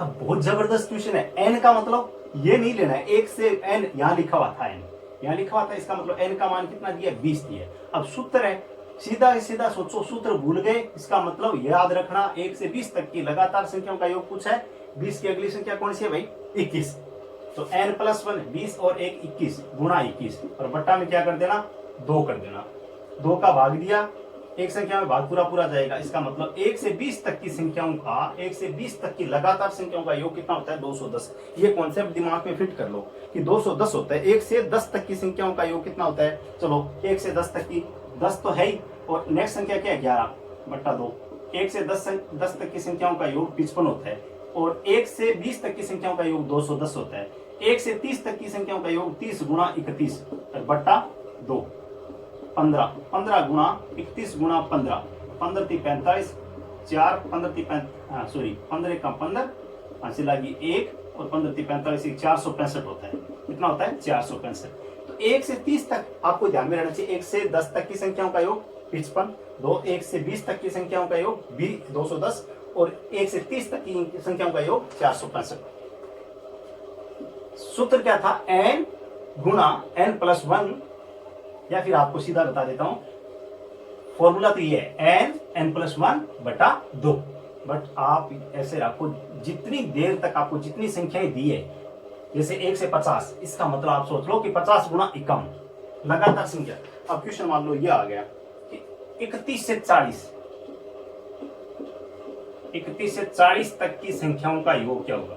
अब बहुत जबरदस्त क्वेश्चन है। n का मतलब ये नहीं लेना है 1 से n, यहां लिखा हुआ था n, यहां लिखा हुआ था, इसका मतलब n का मान कितना दिया? 20 दिया। अब सूत्र है, सीधा सीधा सोचो, सूत्र भूल गए, इसका मतलब याद रखना 1 से 20 तक की लगातार संख्याओं का योग पूछा है। 20 की अगली संख्या कौन सी है भाई? 21। तो n+1 20 और 1 21 गुणा 21 और बट्टा में क्या कर देना? 2 कर देना। 2 का भाग दिया, एक संख्या में भाग पूरा पूरा जाएगा। इसका मतलब 1 से 20 तक की संख्याओं का, 1 से 20 तक की लगातार संख्याओं का योग कितना होता है? 210। ये कॉन्सेप्ट दिमाग में फिट कर लो कि 210 होता है। 1 से 10 तक की संख्याओं का योग कितना होता है? चलो 1 से 10 तक की, 10 तो है ही, और नेक्स्ट संख्या क्या है? 11 बट्टा 2। 1 से 10 तक की संख्याओं का योग 55 होता है, और 1 से 20 तक की संख्याओं का योग 210 होता है। 1 से 30 तक की संख्याओं का योग 30 गुणा 31 बट्टा 2। 15 गुणा 31 गुणा 15, 15 × 45, 4, 15 × 15 का 15, हासिल लगी 1 और 15 × 45 465 होता है। कितना होता है? 465। तो 1 से 30 तक आपको ध्यान में रहना चाहिए। 1 से 10 तक की संख्याओं का योग 55, 1 से 20 तक की संख्याओं का योग 210 और 1 से 30 तक की संख्याओं का योग 465। सूत्र क्या था? n गुणा n+1, या फिर आपको सीधा बता देता हूं, फॉर्मूला तो ये है n+1 बटा 2। बट आप ऐसे रखो, जितनी देर तक आपको जितनी संख्याएं दी है, जैसे 1 से 50, इसका मतलब आप सोच लो कि 50 गुणा 51 लगातार संख्या। अब क्वेश्चन मान लो ये आ गया कि 31 से 40 तक की संख्याओं का योग क्या होगा?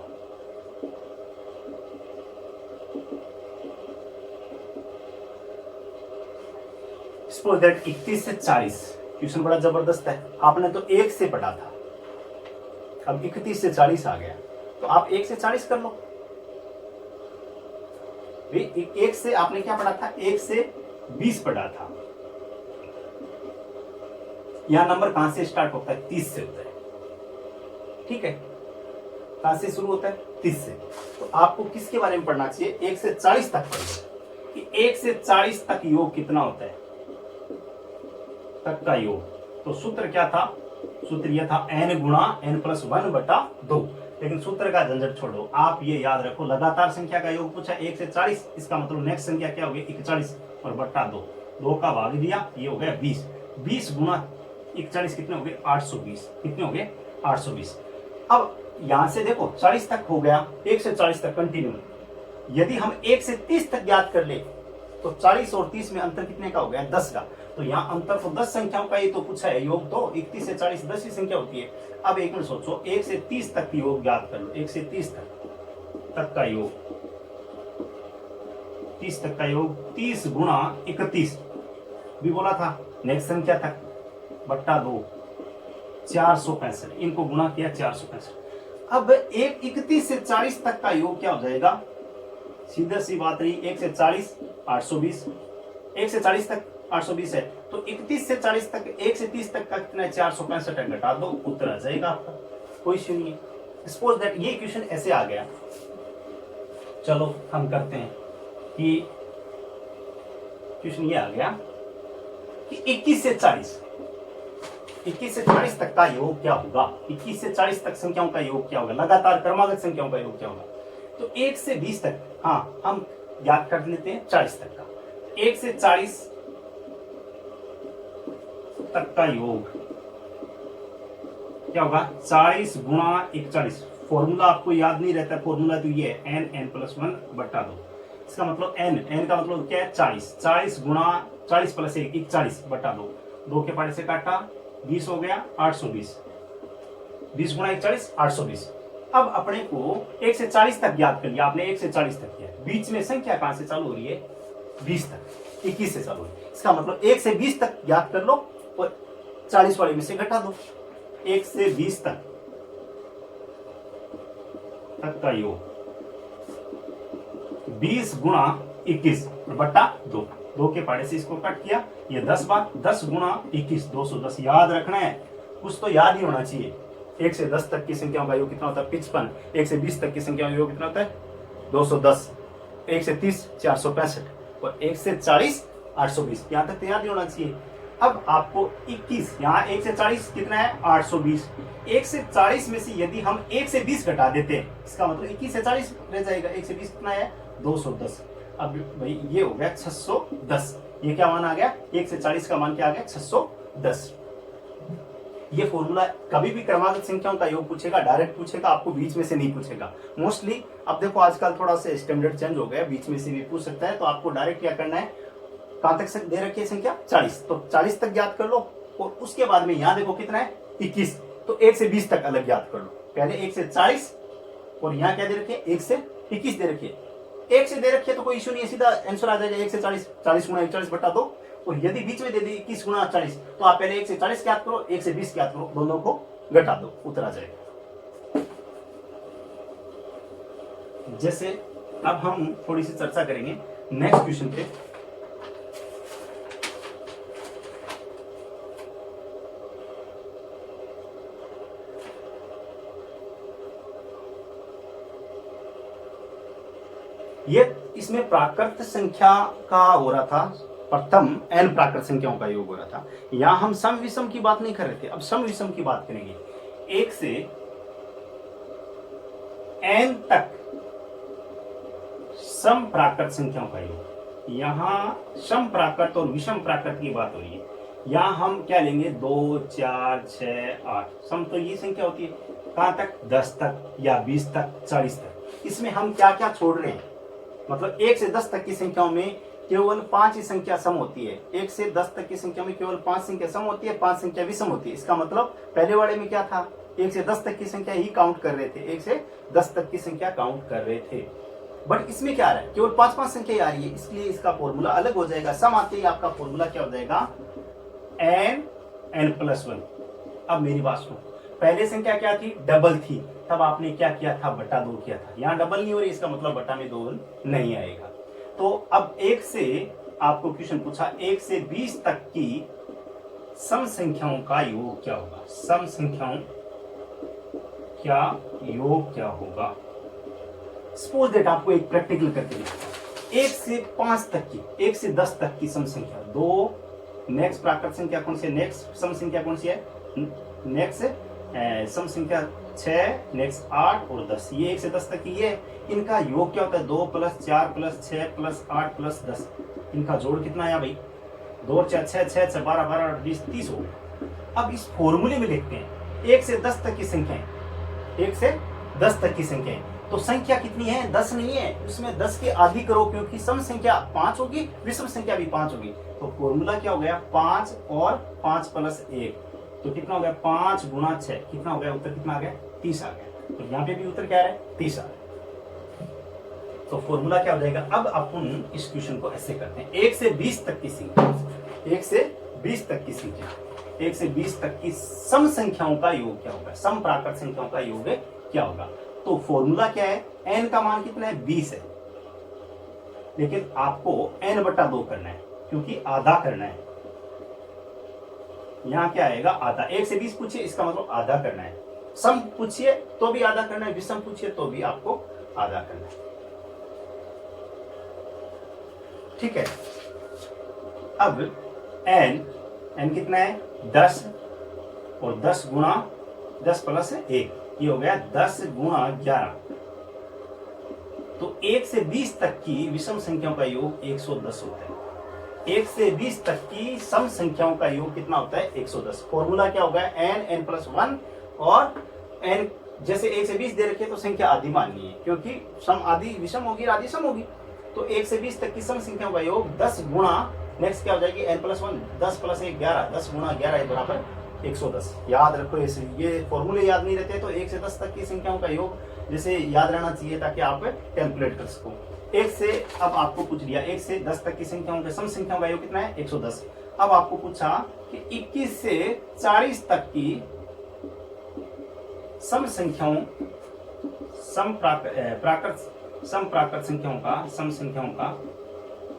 सपोज दैट 31 से 40, क्वेश्चन बड़ा जबरदस्त है। आपने तो 1 से पढ़ा था, अब 31 से 40 आ गया, तो आप 1 से 40 कर लो। 1 से आपने क्या पढ़ा था? 1 से 20 पढ़ा था। यहां नंबर कहां से स्टार्ट होता है? 30 से होता है, ठीक है। कहां से शुरू होता है? 30 से। तो आपको किसके बारे में पढ़ना चाहिए? 1 से 40 तक पढ़ना कि 1 से 40 तक योग कितना होता है, तक का योग। तो सूत्र क्या था? सूत्र यह था n गुणा n+1 बटा 2। लेकिन सूत्र का झंझट छोड़ो, आप ये याद रखो, लगातार संख्या का योग पूछा 1 से 40, इसका मतलब नेक्स्ट संख्या क्या होगी? 41 और बट्टा 2। 2 का भाग दिया, ये हो गया 20। 20 गुणा 41 कितने हो गए? 820। कितने हो गए? 820। अब यहां से देखो 40 तक हो गया, 1 से 40 तक कंटिन्यू। यदि हम 1 से 30 तक याद कर ले तो 40 और 30 में अंतर कितने का हो गया? 10 का। तो यहाँ अंतर तो 10 संख्याओं का ही तो पूछा है, योग तो 31 से 40 10 ही संख्या होती है। अब एक मिनट सोचो, 1 से 30 तक की योग ज्ञात कर लो। 1 से 30 तक का योग, 30 तक का योग 30 गुणा 31 भी बोला था, नेक्स्ट संख्या तक बट्टा 2, 465। इनको गुणा किया 465। अब एक 31 से 40 तक का योग क्या हो जाएगा? सीधा सी बात रही, 1 से 40 820, 1 से 40 तक 820 है, तो 31 से 40 तक 1 से 30 तक का कितना है? 465 है। घटा दो, उत्तर आ जाएगा आपका, कोई इश्यू नहीं है। सपोज दैट ये क्वेश्चन ऐसे आ गया, चलो हम करते हैं कि क्वेश्चन ये आ गया कि 21 से 40 तक का योग क्या होगा? 21 से 40 तक संख्याओं का योग क्या होगा? लगातार क्रमागत संख्याओं का योग क्या होगा? तो 1 से 20 तक, हाँ हम याद कर लेते हैं 40 तक का। 1 से 40 तक का योग क्या होगा? 40 गुणा 41। फॉर्मूला आपको याद नहीं रहता, फॉर्मूला तो ये है n+1 बटा 2। इसका मतलब n का मतलब क्या है? 40। 40 गुणा 40 प्लस 1 41 बटा 2। 2 के पारे से काटा, 20 हो गया 820। 20 गुणा 41 820। अब अपने को 1 से 40 तक याद कर लिया आपने, 1 से 40 तक किया। बीच में संख्या कहां से चालू हो रही है? 20 तक, 21 से चालू है। इसका मतलब 1 से 20 तक याद कर लो और 40 वाले में से घटा दो। 1 से 20 तक का योग 20 गुणा 21 बटा 2। 2 के पाड़े से इसको कट किया, ये 10 बार, 10 गुणा 21 210। याद रखना है, कुछ तो याद ही होना चाहिए। 1 से 10 तक की संख्याओं का योग कितना होता है? 55। 1 से 20 तक की संख्याओं का योग कितना होता है? 210। 1 से 30 465 और 1 से 40 820। यहां तक तैयार नहीं होना चाहिए। अब आपको 21, यहाँ 1 से 40 कितना है? 820। 1 से 40 में से यदि हम 1 से 20 घटा देते हैं, इसका मतलब 21 से 40 रह जाएगा। 1 से 20 कितना है? 210। अब भाई ये हो गया 610। ये क्या मान आ गया? 1 से 40 का मान क्या आ गया? 610। ये फॉर्मूला कभी भी क्रमागत संख्याओं का योग पूछेगा, डायरेक्ट पूछेगा, आपको बीच में से नहीं पूछेगा मोस्टली। अब देखो आजकल थोड़ा सा स्टैंडर्ड चेंज हो गया, बीच में से भी पूछ सकता है। तो आपको डायरेक्ट क्या करना है? कहां तक दे रखी है संख्या? 40, तो 40 तक याद कर लो और उसके बाद में यहां देखो कितना है? 21। तो 1 से 20 तक अलग याद कर लो। पहले 1 से 40 और यहाँ क्या दे रखी है? 1 से 21 दे रखी है। 1 से दे रखी है तो कोई इश्यू नहीं है, सीधा आंसर आ जाएगा 1 से 40। 40 गुणा 41 बटा 2। और यदि बीच में दे दी 21 गुणा 40, तो आप पहले 1 से 40 याद करो, 1 से 20 याद करो, दोनों को घटा दो, उत्तर आ जाएगा। जैसे अब हम थोड़ी सी चर्चा करेंगे नेक्स्ट क्वेश्चन पे। ये इसमें प्राकृत संख्या का हो रहा था, प्रथम n प्राकृत संख्याओं का योग हो रहा था। यहां हम सम विषम की बात नहीं कर रहे थे, अब सम विषम की बात करेंगे। 1 से n तक सम प्राकृत संख्याओं का योग। यहां सम प्राकृत और विषम प्राकृत की बात हो रही है। यहां हम क्या लेंगे? 2 4 6 8। सम तो ये संख्या होती है कहां तक? 10 तक या 20 तक 40 तक। इसमें हम क्या क्या छोड़ रहे हैं? मतलब 1 से 10 तक की संख्याओं में केवल 5 ही संख्या सम होती है। 1 से 10 तक की संख्या में केवल 5 संख्या सम होती है, 5 संख्या विषम होती है। इसका मतलब पहले वाले में क्या था? 1 से 10 तक की संख्या ही काउंट कर रहे थे, 1 से 10 तक की संख्या काउंट कर रहे थे। बट इसमें क्या आ रहा है? केवल 5-5 संख्या आ रही है, इसलिए इसका फॉर्मूला अलग हो जाएगा। सम आते ही आपका फॉर्मूला क्या हो जाएगा? n+1। अब मेरी बात सुनो, पहले संख्या क्या थी? डबल थी, तब आपने क्या किया था? बटा 2 किया था। यहाँ डबल नहीं हो रही, इसका मतलब बटा में 2 नहीं आएगा। तो अब 1 से आपको क्वेश्चन पूछा, 1 से 20 तक की सम संख्याओं का योग क्या होगा? सम संख्याओं क्या योग क्या होगा? सपोज दैट आपको एक प्रैक्टिकल करके दिखाता। 1 से 5 तक की, 1 से 10 तक की सम संख्या 2। नेक्स्ट प्राकृत संख्या कौन सी है? नेक्स्ट सम संख्या कौन सी है? नेक्स्ट सम संख्या 6, नेक्स्ट 8 और 10। ये 1 से 10 तक की ये, इनका योग क्या होता है? 2 + 4 + 6 + 8 + 10। इनका जोड़ कितना आया भाई? 2 और 4 6 6 12 12 8 20 30 हो गया। अब इस फॉर्मूले में लिखते हैं 1 से 10 तक की संख्याएं, 1 से 10 तक की संख्याएं। तो संख्या कितनी है? 10 नहीं है, उसमें 10 की आधी करो, क्योंकि सम संख्या 5 होगी, विषम संख्या भी 5 होगी। तो फॉर्मूला क्या हो गया? 5 और 5 प्लस 1, तो कितना हो गया? 5 गुणा 6, कितना हो गया? उत्तर कितना आ गया? 30 आ गया। तो यहाँ पे भी उत्तर क्या है? 30 आ गया। तो फॉर्मूला क्या हो जाएगा? अब अपन इस क्वेश्चन को ऐसे करते हैं, 1 से 20 तक की संख्या, 1 से 20 तक की संख्या, 1 से 20 तक की सम संख्याओं का योग क्या होगा? सम प्राकृत संख्याओं का योग क्या होगा? तो फॉर्मूला क्या है? n का मान कितना है? 20 है, लेकिन आपको n/2 करना है, क्योंकि आधा करना है। यहां क्या आएगा? आधा। 1 से 20 पूछिए, इसका मतलब आधा करना है। सम पूछिए तो भी आधा करना है, विषम पूछिए तो भी आपको आधा करना है। ठीक है। अब n कितना है? 10, और 10 गुणा 10 प्लस 1, ये हो गया 10 गुणा 11। तो 1 से 20 तक की विषम संख्याओं का योग 110 होता है। 1 से 20 तक की सम संख्याओं का योग कितना होता है? 110। फॉर्मूला क्या होगा? n+1, और n जैसे 1 से 20 दे रखे तो संख्या आधी माननी है, क्योंकि सम आधी विषम होगी, आधी सम होगी। तो 1 से 20 तक की सम संख्याओं का योग 10 गुणा, नेक्स्ट क्या हो जाएगी? n+1, 10 प्लस 1 11, 10 गुणा 11 बराबर 110। याद रखो, ये फॉर्मूले याद नहीं रहते तो 1 से 10 तक की संख्याओं का योग जैसे याद रहना चाहिए, ताकि आप कैलकुलेट कर सको। 1 से, अब आपको पूछ लिया 1 से 10 तक की संख्याओं के सम संख्याओं का योग कितना है? 110। अब आपको पूछा कि 21 से 40 तक की सम संख्याओं, सम प्राकृत संख्याओं का,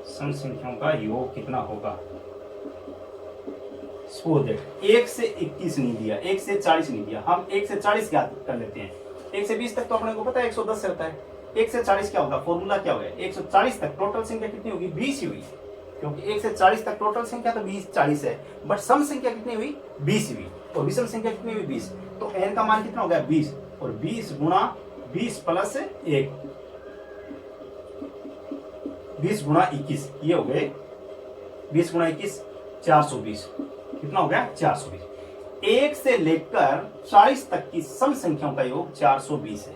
सम संख्याओं का योग कितना होगा? सपोज दैट 1 से 21 नहीं दिया, 1 से 40 नहीं दिया, हम 1 से 40 ज्ञात कर लेते हैं। 1 से 20 तक तो अपने को पता है 110 से होता है। 1 से 40 क्या होगा? फॉर्मूला क्या होगा? 140 तक टोटल संख्या कितनी होगी? 20 ही हुई, क्योंकि 1 से 40 तक टोटल संख्या तो 40 है, बट सम संख्या कितनी हुई? 20 हुई, और विषम संख्या कितनी हुई? 20। तो n का मान कितना हो गया? 20, और 20 गुणा 20 प्लस 1, 20 गुणा 21, ये हो गए 20 गुणा 21 420, कितना हो गया? 420। 1 से लेकर 40 तक की सम संख्याओं का योग 420 है।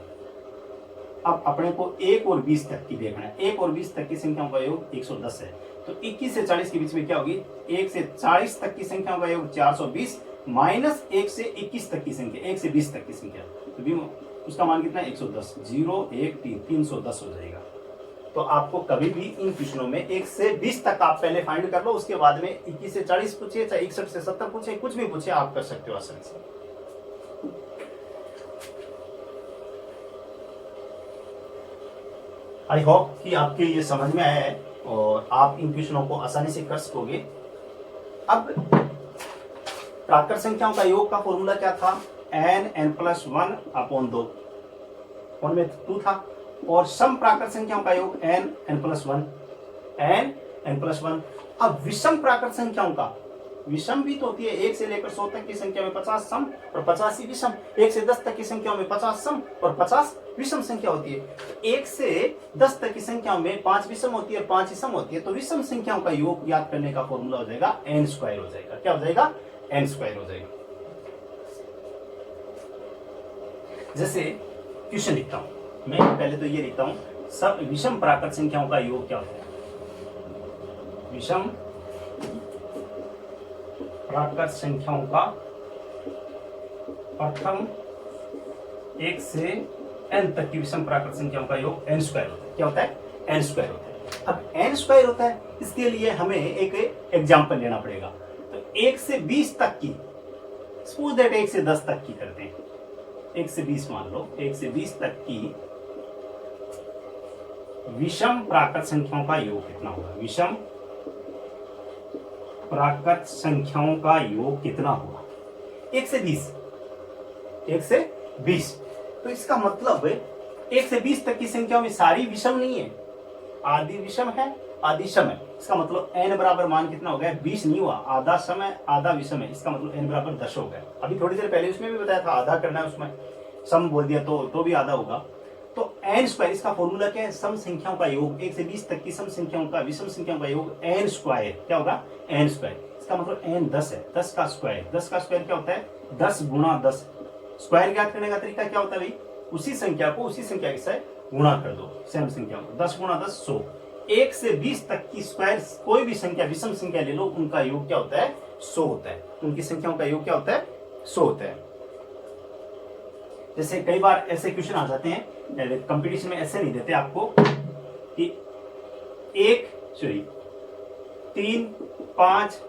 अब अपने को 1 और 20 तक की देखना है। 1 और 20 तक की संख्याओं का योग 110 है, तो 21 से 40 के बीच में क्या होगी? 1 से 40 तक की संख्याओं का योग 420 माइनस 1 से 21 तक की संख्या, 1 से 20 तक की संख्या, तो भी उसका मान कितना है? 110। 0 1 3 310 हो जाएगा। तो आपको कभी भी इन क्वेश्चनों में 1 से 20 तक आप पहले फाइंड कर लो, उसके बाद में 21 से 40 पूछिए, चाहे 61 से 70 पूछे, कुछ भी पूछे, आप कर सकते हो आसानी से। आई होप कि आपके ये समझ में आया है और आप इन क्वेश्चनों को आसानी से कर सकोगे। अब प्राकृत संख्याओं का योग का फॉर्मूला क्या था? n+1/2, उनमें 2 था, और सम प्राकृत संख्याओं का योग n+1, n+1। अब विषम प्राकृत संख्याओं का, विषम भी तो होती है, 1 से लेकर 100 तक की संख्या में 50 सम और 50 ही विषम, 1 से 10 तक की संख्या में 50 सम और 50 विषम संख्या होती है। 1 से 10 तक की संख्या में 5 विषम होती है, 5 ही सम होती है। तो विषम संख्याओं का योग ज्ञात करने का फॉर्मूला हो जाएगा n² हो जाएगा। क्या हो जाएगा? n² हो जाएगा। जैसे क्वेश्चन लिखता हूं मैं, पहले तो ये लिखता हूं, सब विषम प्राकृत संख्याओं का योग क्या होता है? विषम प्राकृत संख्याओं का प्रथम 1 से n तक की विषम प्राकृत संख्याओं का योग n² होता है। क्या होता है? n² होता है। अब n² होता है, इसके लिए हमें एक एग्जाम्पल लेना पड़ेगा। तो 1 से 20 तक की, सपोज दैट 1 से 10 तक की करते हैं, 1 से 20 मान लो, 1 से 20 तक की विषम प्राकृत संख्याओं का योग कितना होगा? विषम प्राकृत संख्याओं का योग कितना होगा? 1 से 20, 1 से 20। तो इसका मतलब 1 से 20 तक की संख्याओं में सारी विषम नहीं है, आधी विषम है, आधी सम है। इसका मतलब n बराबर मान कितना हो गया? 20 नहीं हुआ, आधा सम है, आधा विषम है। इसका मतलब n बराबर 10 हो गया। अभी थोड़ी देर पहले उसमें भी बताया था आधा करना है, उसमें सम बोल दिया तो भी आधा होगा। तो n², इसका फॉर्मूला क्या है? सम संख्याओं का योग, 1 से 20 तक की सम संख्याओं का विषम संख्याओं का योग n²। क्या होगा? n²। इसका मतलब n 10 है, 10 का स्क्वायर। 10 का स्क्वायर क्या होता है? 10 गुणा 10। स्क्वायर ज्ञात करने का तरीका क्या होता है भाई? उसी संख्या को उसी संख्या के साथ गुणा कर दो, सेम संख्या को। 10 गुणा 10 100। 1 से 20 तक की स्क्वायर कोई भी संख्या विषम संख्या ले लो, उनका योग क्या होता है? 100 होता है। उनकी संख्याओं का योग क्या होता है? 100 होता है। जैसे कई बार ऐसे क्वेश्चन आ जाते हैं कंपटीशन में, ऐसे नहीं देते आपको कि 3 5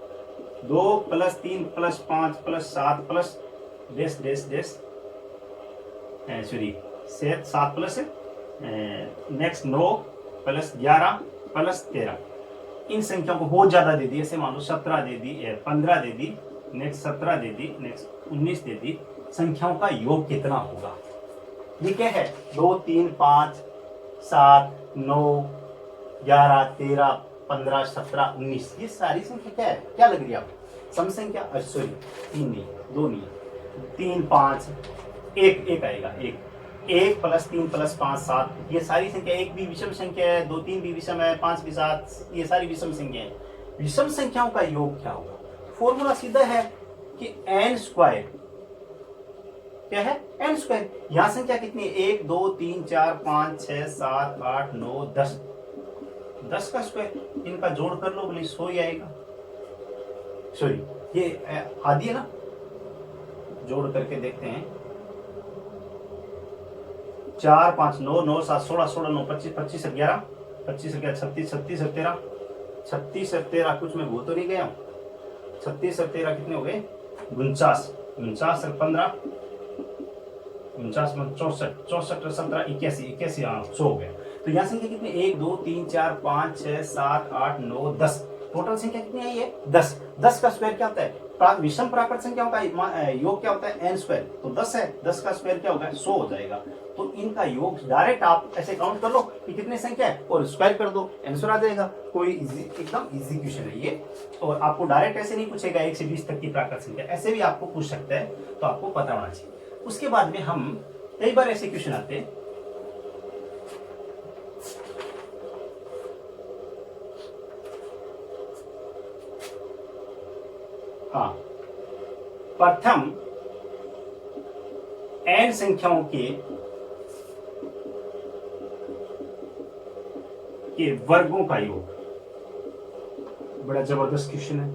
2 + 3 + 5 + 7 + डेस डेस डेस 7 प्लस नेक्स्ट 9 + 11 + 13। इन संख्याओं को बहुत ज्यादा दे दी, ऐसे मान लो 17 दे दी, 15 दे दी, नेक्स्ट 17 दे दी, नेक्स्ट 19 दे दी। संख्याओं का योग कितना होगा? ये क्या है? 2 3 5 7 9 11 13 15 17 19। ये सारी संख्या क्या है? क्या लग रही है आपको? सम संख्या? सॉरी 3 नहीं, 2 नहीं, 3 5 1 आएगा। 1 + 3 + 5 7। ये सारी संख्या, 1 भी विषम संख्या है, 2 3 भी विषम है, 5 भी 7, ये सारी विषम संख्या है। विषम संख्याओं का योग क्या होगा? फॉर्मूला सीधा है कि n² क्या है? n²। यहां संख्या कितनी है? 1 2 3 4 5 6 7 8 9 10। 10 का स्क्वायर, इनका जोड़ कर लो, बोले 100 ही आएगा। सॉरी, ये आधी है ना, जोड़ करके देखते हैं। 4 5 9 9 7 16 16 9 25 25 11 25 11 36 36 13 36 13। कुछ मैं भूल तो नहीं गया हूँ? 36 13 कितने हो गए? 49 49 15 49 64 64 17 81 81। हाँ, 100 हो गया। तो यहाँ संख्या कितनी? 1 2 3 4 5 6 7 8 9 10। टोटल संख्या कितनी आई है? 10। 10 का स्क्वायर क्या होता है? विषम प्राकृत संख्याओं का योग क्या होता है? n²। तो 10 है, 10 का स्क्वायर क्या होगा? 100 हो जाएगा। तो इनका योग डायरेक्ट आप ऐसे काउंट कर लो कि कितने संख्या है और स्क्वायर कर दो, आंसर आ जाएगा। कोई एकदम इजी क्वेश्चन है ये। और आपको डायरेक्ट ऐसे नहीं पूछेगा 1 से 20 तक की प्राकृत संख्या, ऐसे भी आपको पूछ सकता है, तो आपको पता होना चाहिए। उसके बाद में हम कई बार ऐसे क्वेश्चन आते हैं, हाँ, प्रथम n संख्याओं के वर्गों का योग। बड़ा जबरदस्त क्वेश्चन है।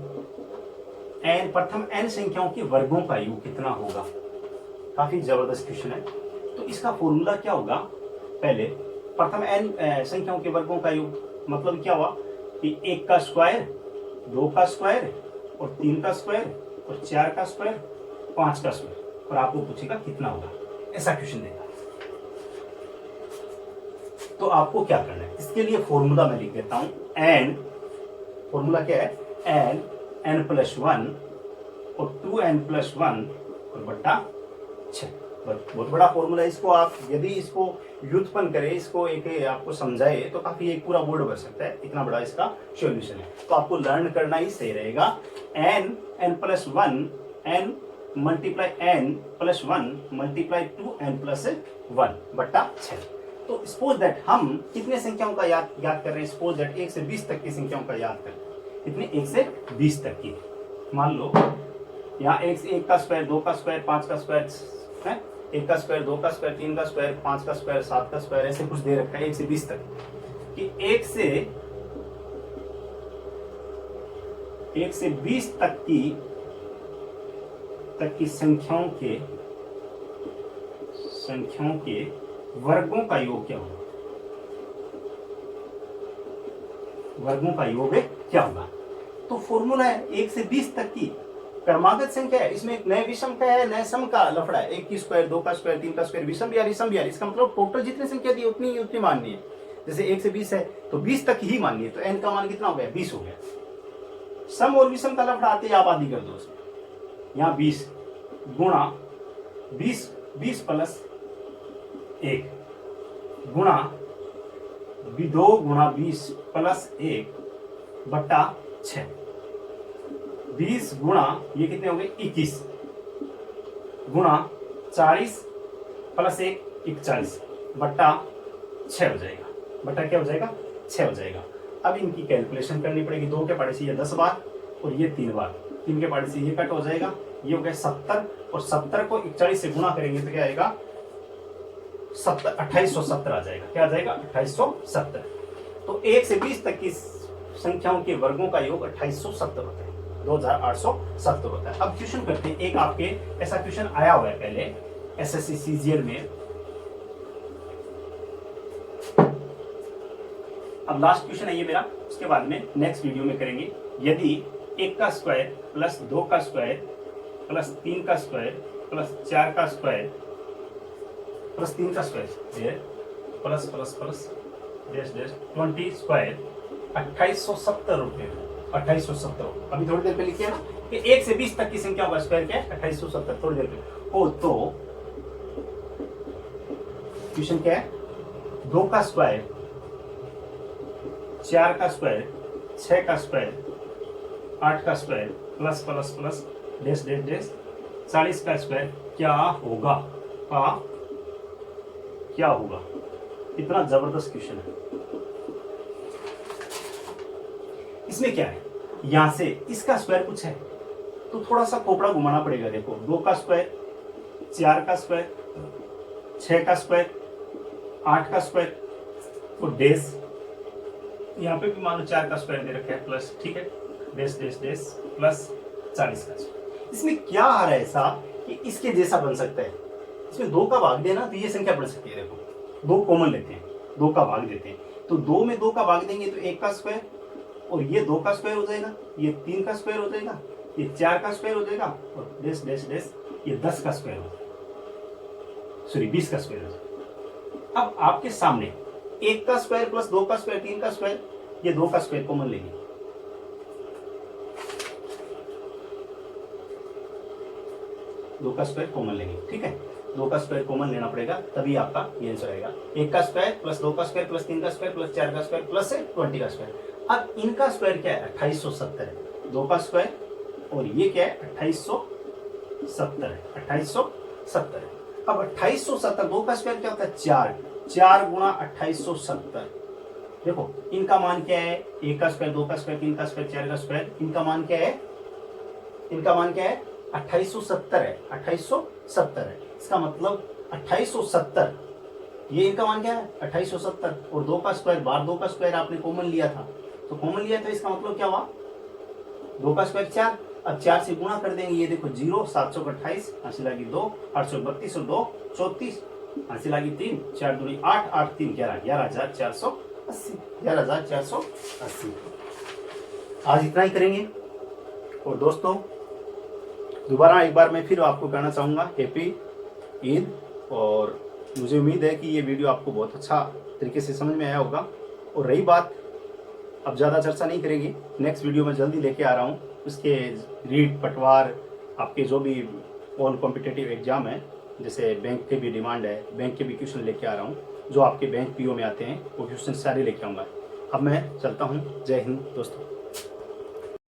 प्रथम n संख्याओं के वर्गों का योग कितना होगा? काफी जबरदस्त क्वेश्चन है। तो इसका फॉर्मूला क्या होगा? पहले प्रथम n संख्याओं के वर्गों का योग मतलब क्या हुआ कि 1 का स्क्वायर, 2 का स्क्वायर और 3 का स्क्वायर और 4 का स्क्वायर, 5 का स्क्वायर, और आपको पूछेगा कितना होगा, ऐसा क्वेश्चन देगा। तो आपको क्या करना है? इसके लिए फॉर्मूला मैं लिख देता हूं। n, फॉर्मूला क्या है? n n+1 और 2n+1 और बट्टा 6। बहुत बड़ा फॉर्मूला है। इसको आप यदि इसको व्युत्पन्न करें, इसको एक आपको समझाए, तो काफी एक पूरा बोर्ड बन सकता है। इतना बड़ा इसका सॉल्यूशन है। तो आपको लर्न करना ही सही रहेगा। n+1 n × n+1 × 2n+1 बट्टा 6। तो सपोज दैट हम कितने संख्याओं का याद कर रहे हैं? सपोज दैट 1 से 20 तक की संख्याओं का याद कर रहे हैं। कितने? 1 से 20 तक की। मान लो यहाँ 1 का स्क्वायर, 2 का स्क्वायर, 5 का स्क्वायर है, 1 का स्क्वायर, 2 का स्क्वायर, 3 का स्क्वायर, 5 का स्क्वायर, 7 का स्क्वायर, ऐसे कुछ दे रखा है 1 से 20 तक कि 1 से 20 तक की संख्याओं के वर्गों का योग क्या होगा? वर्गों का योग क्या होगा? तो फॉर्मूला है 1 से 20 तक की क्रमागत संख्या है। इसमें एक नए विषम का है, नए सम का लफड़ा है। 1 की स्क्वायर, 2 का स्क्वायर, 3 का स्क्वायर, विषम भी यार। इसका मतलब टोटल जितनी संख्या दी उतनी माननी है। जैसे 1 से 20 है तो 20 तक ही माननी है। तो n का मान कितना हो गया? 20 हो गया। सम और विषम का लफड़ा आते ही आप आदि कर दो उसमें। यहाँ 20 गुणा 20 + 1 गुणा 2 गुणा 20 + 1 बट्टा 6। 20 गुणा ये कितने हो गए? 21 गुणा 40 + 1 41 बट्टा 6 हो जाएगा। बट्टा क्या हो जाएगा? 6 हो जाएगा। अब इनकी कैलकुलेशन करनी पड़ेगी। 2 के पाड़े से ये 10 बार और ये 3 बार, 3 के पाड़े से ये कट हो जाएगा। ये हो गया 70 और 70 को 41 से गुणा करेंगे तो क्या आएगा? 2870 आ जाएगा। क्या आ जाएगा? 2870। तो 1 से 20 तक की संख्याओं के वर्गों का योग 2870 होता है, 2870 होता है। अब क्वेश्चन करते हैं। एक आपके ऐसा क्वेश्चन आया हुआ है पहले एसएससी सीजीएल में। अब लास्ट क्वेश्चन है ये मेरा, उसके बाद में नेक्स्ट वीडियो में करेंगे। यदि 1 का स्क्वायर प्लस 2 का स्क्वायर प्लस 3 का स्क्वायर प्लस 4 का स्क्वायर प्लस 3 का square plus plus plus dash dash 20 square 2870 रुपये, 2870। अभी थोड़ी देर पहले किया ना कि 1 से 20 तक की संख्या का स्क्वायर क्या है? 2870। थोड़ी देर पहले हो तो क्वेश्चन क्या है? 2 का स्क्वायर, 4 का स्क्वायर, 6 का स्क्वायर, 8 का square plus plus plus dash dash dash 40 का स्क्वायर क्या होगा? क्या होगा? इतना जबरदस्त क्वेश्चन है। इसमें क्या है? यहां से इसका स्क्वायर कुछ है तो थोड़ा सा खोपड़ा घुमाना पड़ेगा। देखो 2 का स्क्वायर, 4 का स्क्वायर, 6 का स्क्वायर, 8 का स्क्वायर तो डैश, यहाँ पे भी मानो 4 का स्क्वायर दे रखा है प्लस, ठीक है, डैश डैश डैश प्लस 40 का स्क्वायर। इसमें क्या आ रहा है ऐसा कि इसके जैसा बन सकता है? इसमें 2 का भाग देना तो ये संख्या बढ़ सकती है। देखो 2 कॉमन लेते हैं, 2 का भाग देते हैं तो 2 में 2 का भाग देंगे तो 1 का स्क्वायर, और ये 2 का स्क्वायर हो जाएगा, ये 3 का स्क्वायर हो जाएगा, ये 4 का स्क्वायर हो जाएगा और डैश डैश डैश ये 10 का स्क्वायर हो जाएगा, सॉरी 20 का स्क्वायर हो जाएगा। अब आपके सामने 1 का स्क्वायर प्लस 2 का स्क्वायर, 3 का स्क्वायर, ये 2 का स्क्वायर कॉमन लेंगे, 2 का स्क्वायर कॉमन लेंगे, ठीक है। 2 का स्क्वायर कॉमन लेना पड़ेगा तभी आपका ये आंसर आएगा। 1 का स्क्वायर प्लस 2 का स्क्वायर प्लस 3 का स्क्वायर प्लस 4 का स्क्वायर प्लस 20 का स्क्वायर। अब इनका स्क्वायर क्या है? 2870 है। 2 का स्क्वायर और ये क्या है? 2870 है, 2870 है। अब 2870, 2 का स्क्वायर क्या होता है? 4 गुणा 2870। देखो इनका मान क्या है? 1 का स्क्वायर, 2 का स्क्वायर, 3 का स्क्वायर, 4 का स्क्वायर, इनका मान क्या है? इनका मान क्या है? 2870 है, 2870 है। इसका मतलब 2870, ये इनका मान क्या है? 2870 और 2 का स्क्वायर, बाहर 2 का स्क्वायर आपने कॉमन लिया था तो कॉमन लिया था, इसका मतलब क्या हुआ? 2 का स्क्वायर 4, अब 4 से गुणा कर देंगे, ये देखो 0, 728, हासिल लगी 2, 832 और 2 34, हासिल लगी 3, 4 दूनी 8, 8 3 11, 11,480, 11,480। आज इतना ही करेंगे। और दोस्तों दोबारा एक बार मैं फिर आपको कहना चाहूँगा हैप्पी ईद, और मुझे उम्मीद है कि ये वीडियो आपको बहुत अच्छा तरीके से समझ में आया होगा। और रही बात, अब ज़्यादा चर्चा नहीं करेंगे, नेक्स्ट वीडियो में जल्दी लेके आ रहा हूँ उसके रीट पटवार, आपके जो भी ऑल कॉम्पिटिटिव एग्जाम है, जैसे बैंक के भी डिमांड है, बैंक के भी क्वेश्चन लेके आ रहा हूँ, जो आपके बैंक पीओ में आते हैं वो क्वेश्चन सारे लेके आऊँगा। अब मैं चलता हूँ। जय हिंद दोस्तों।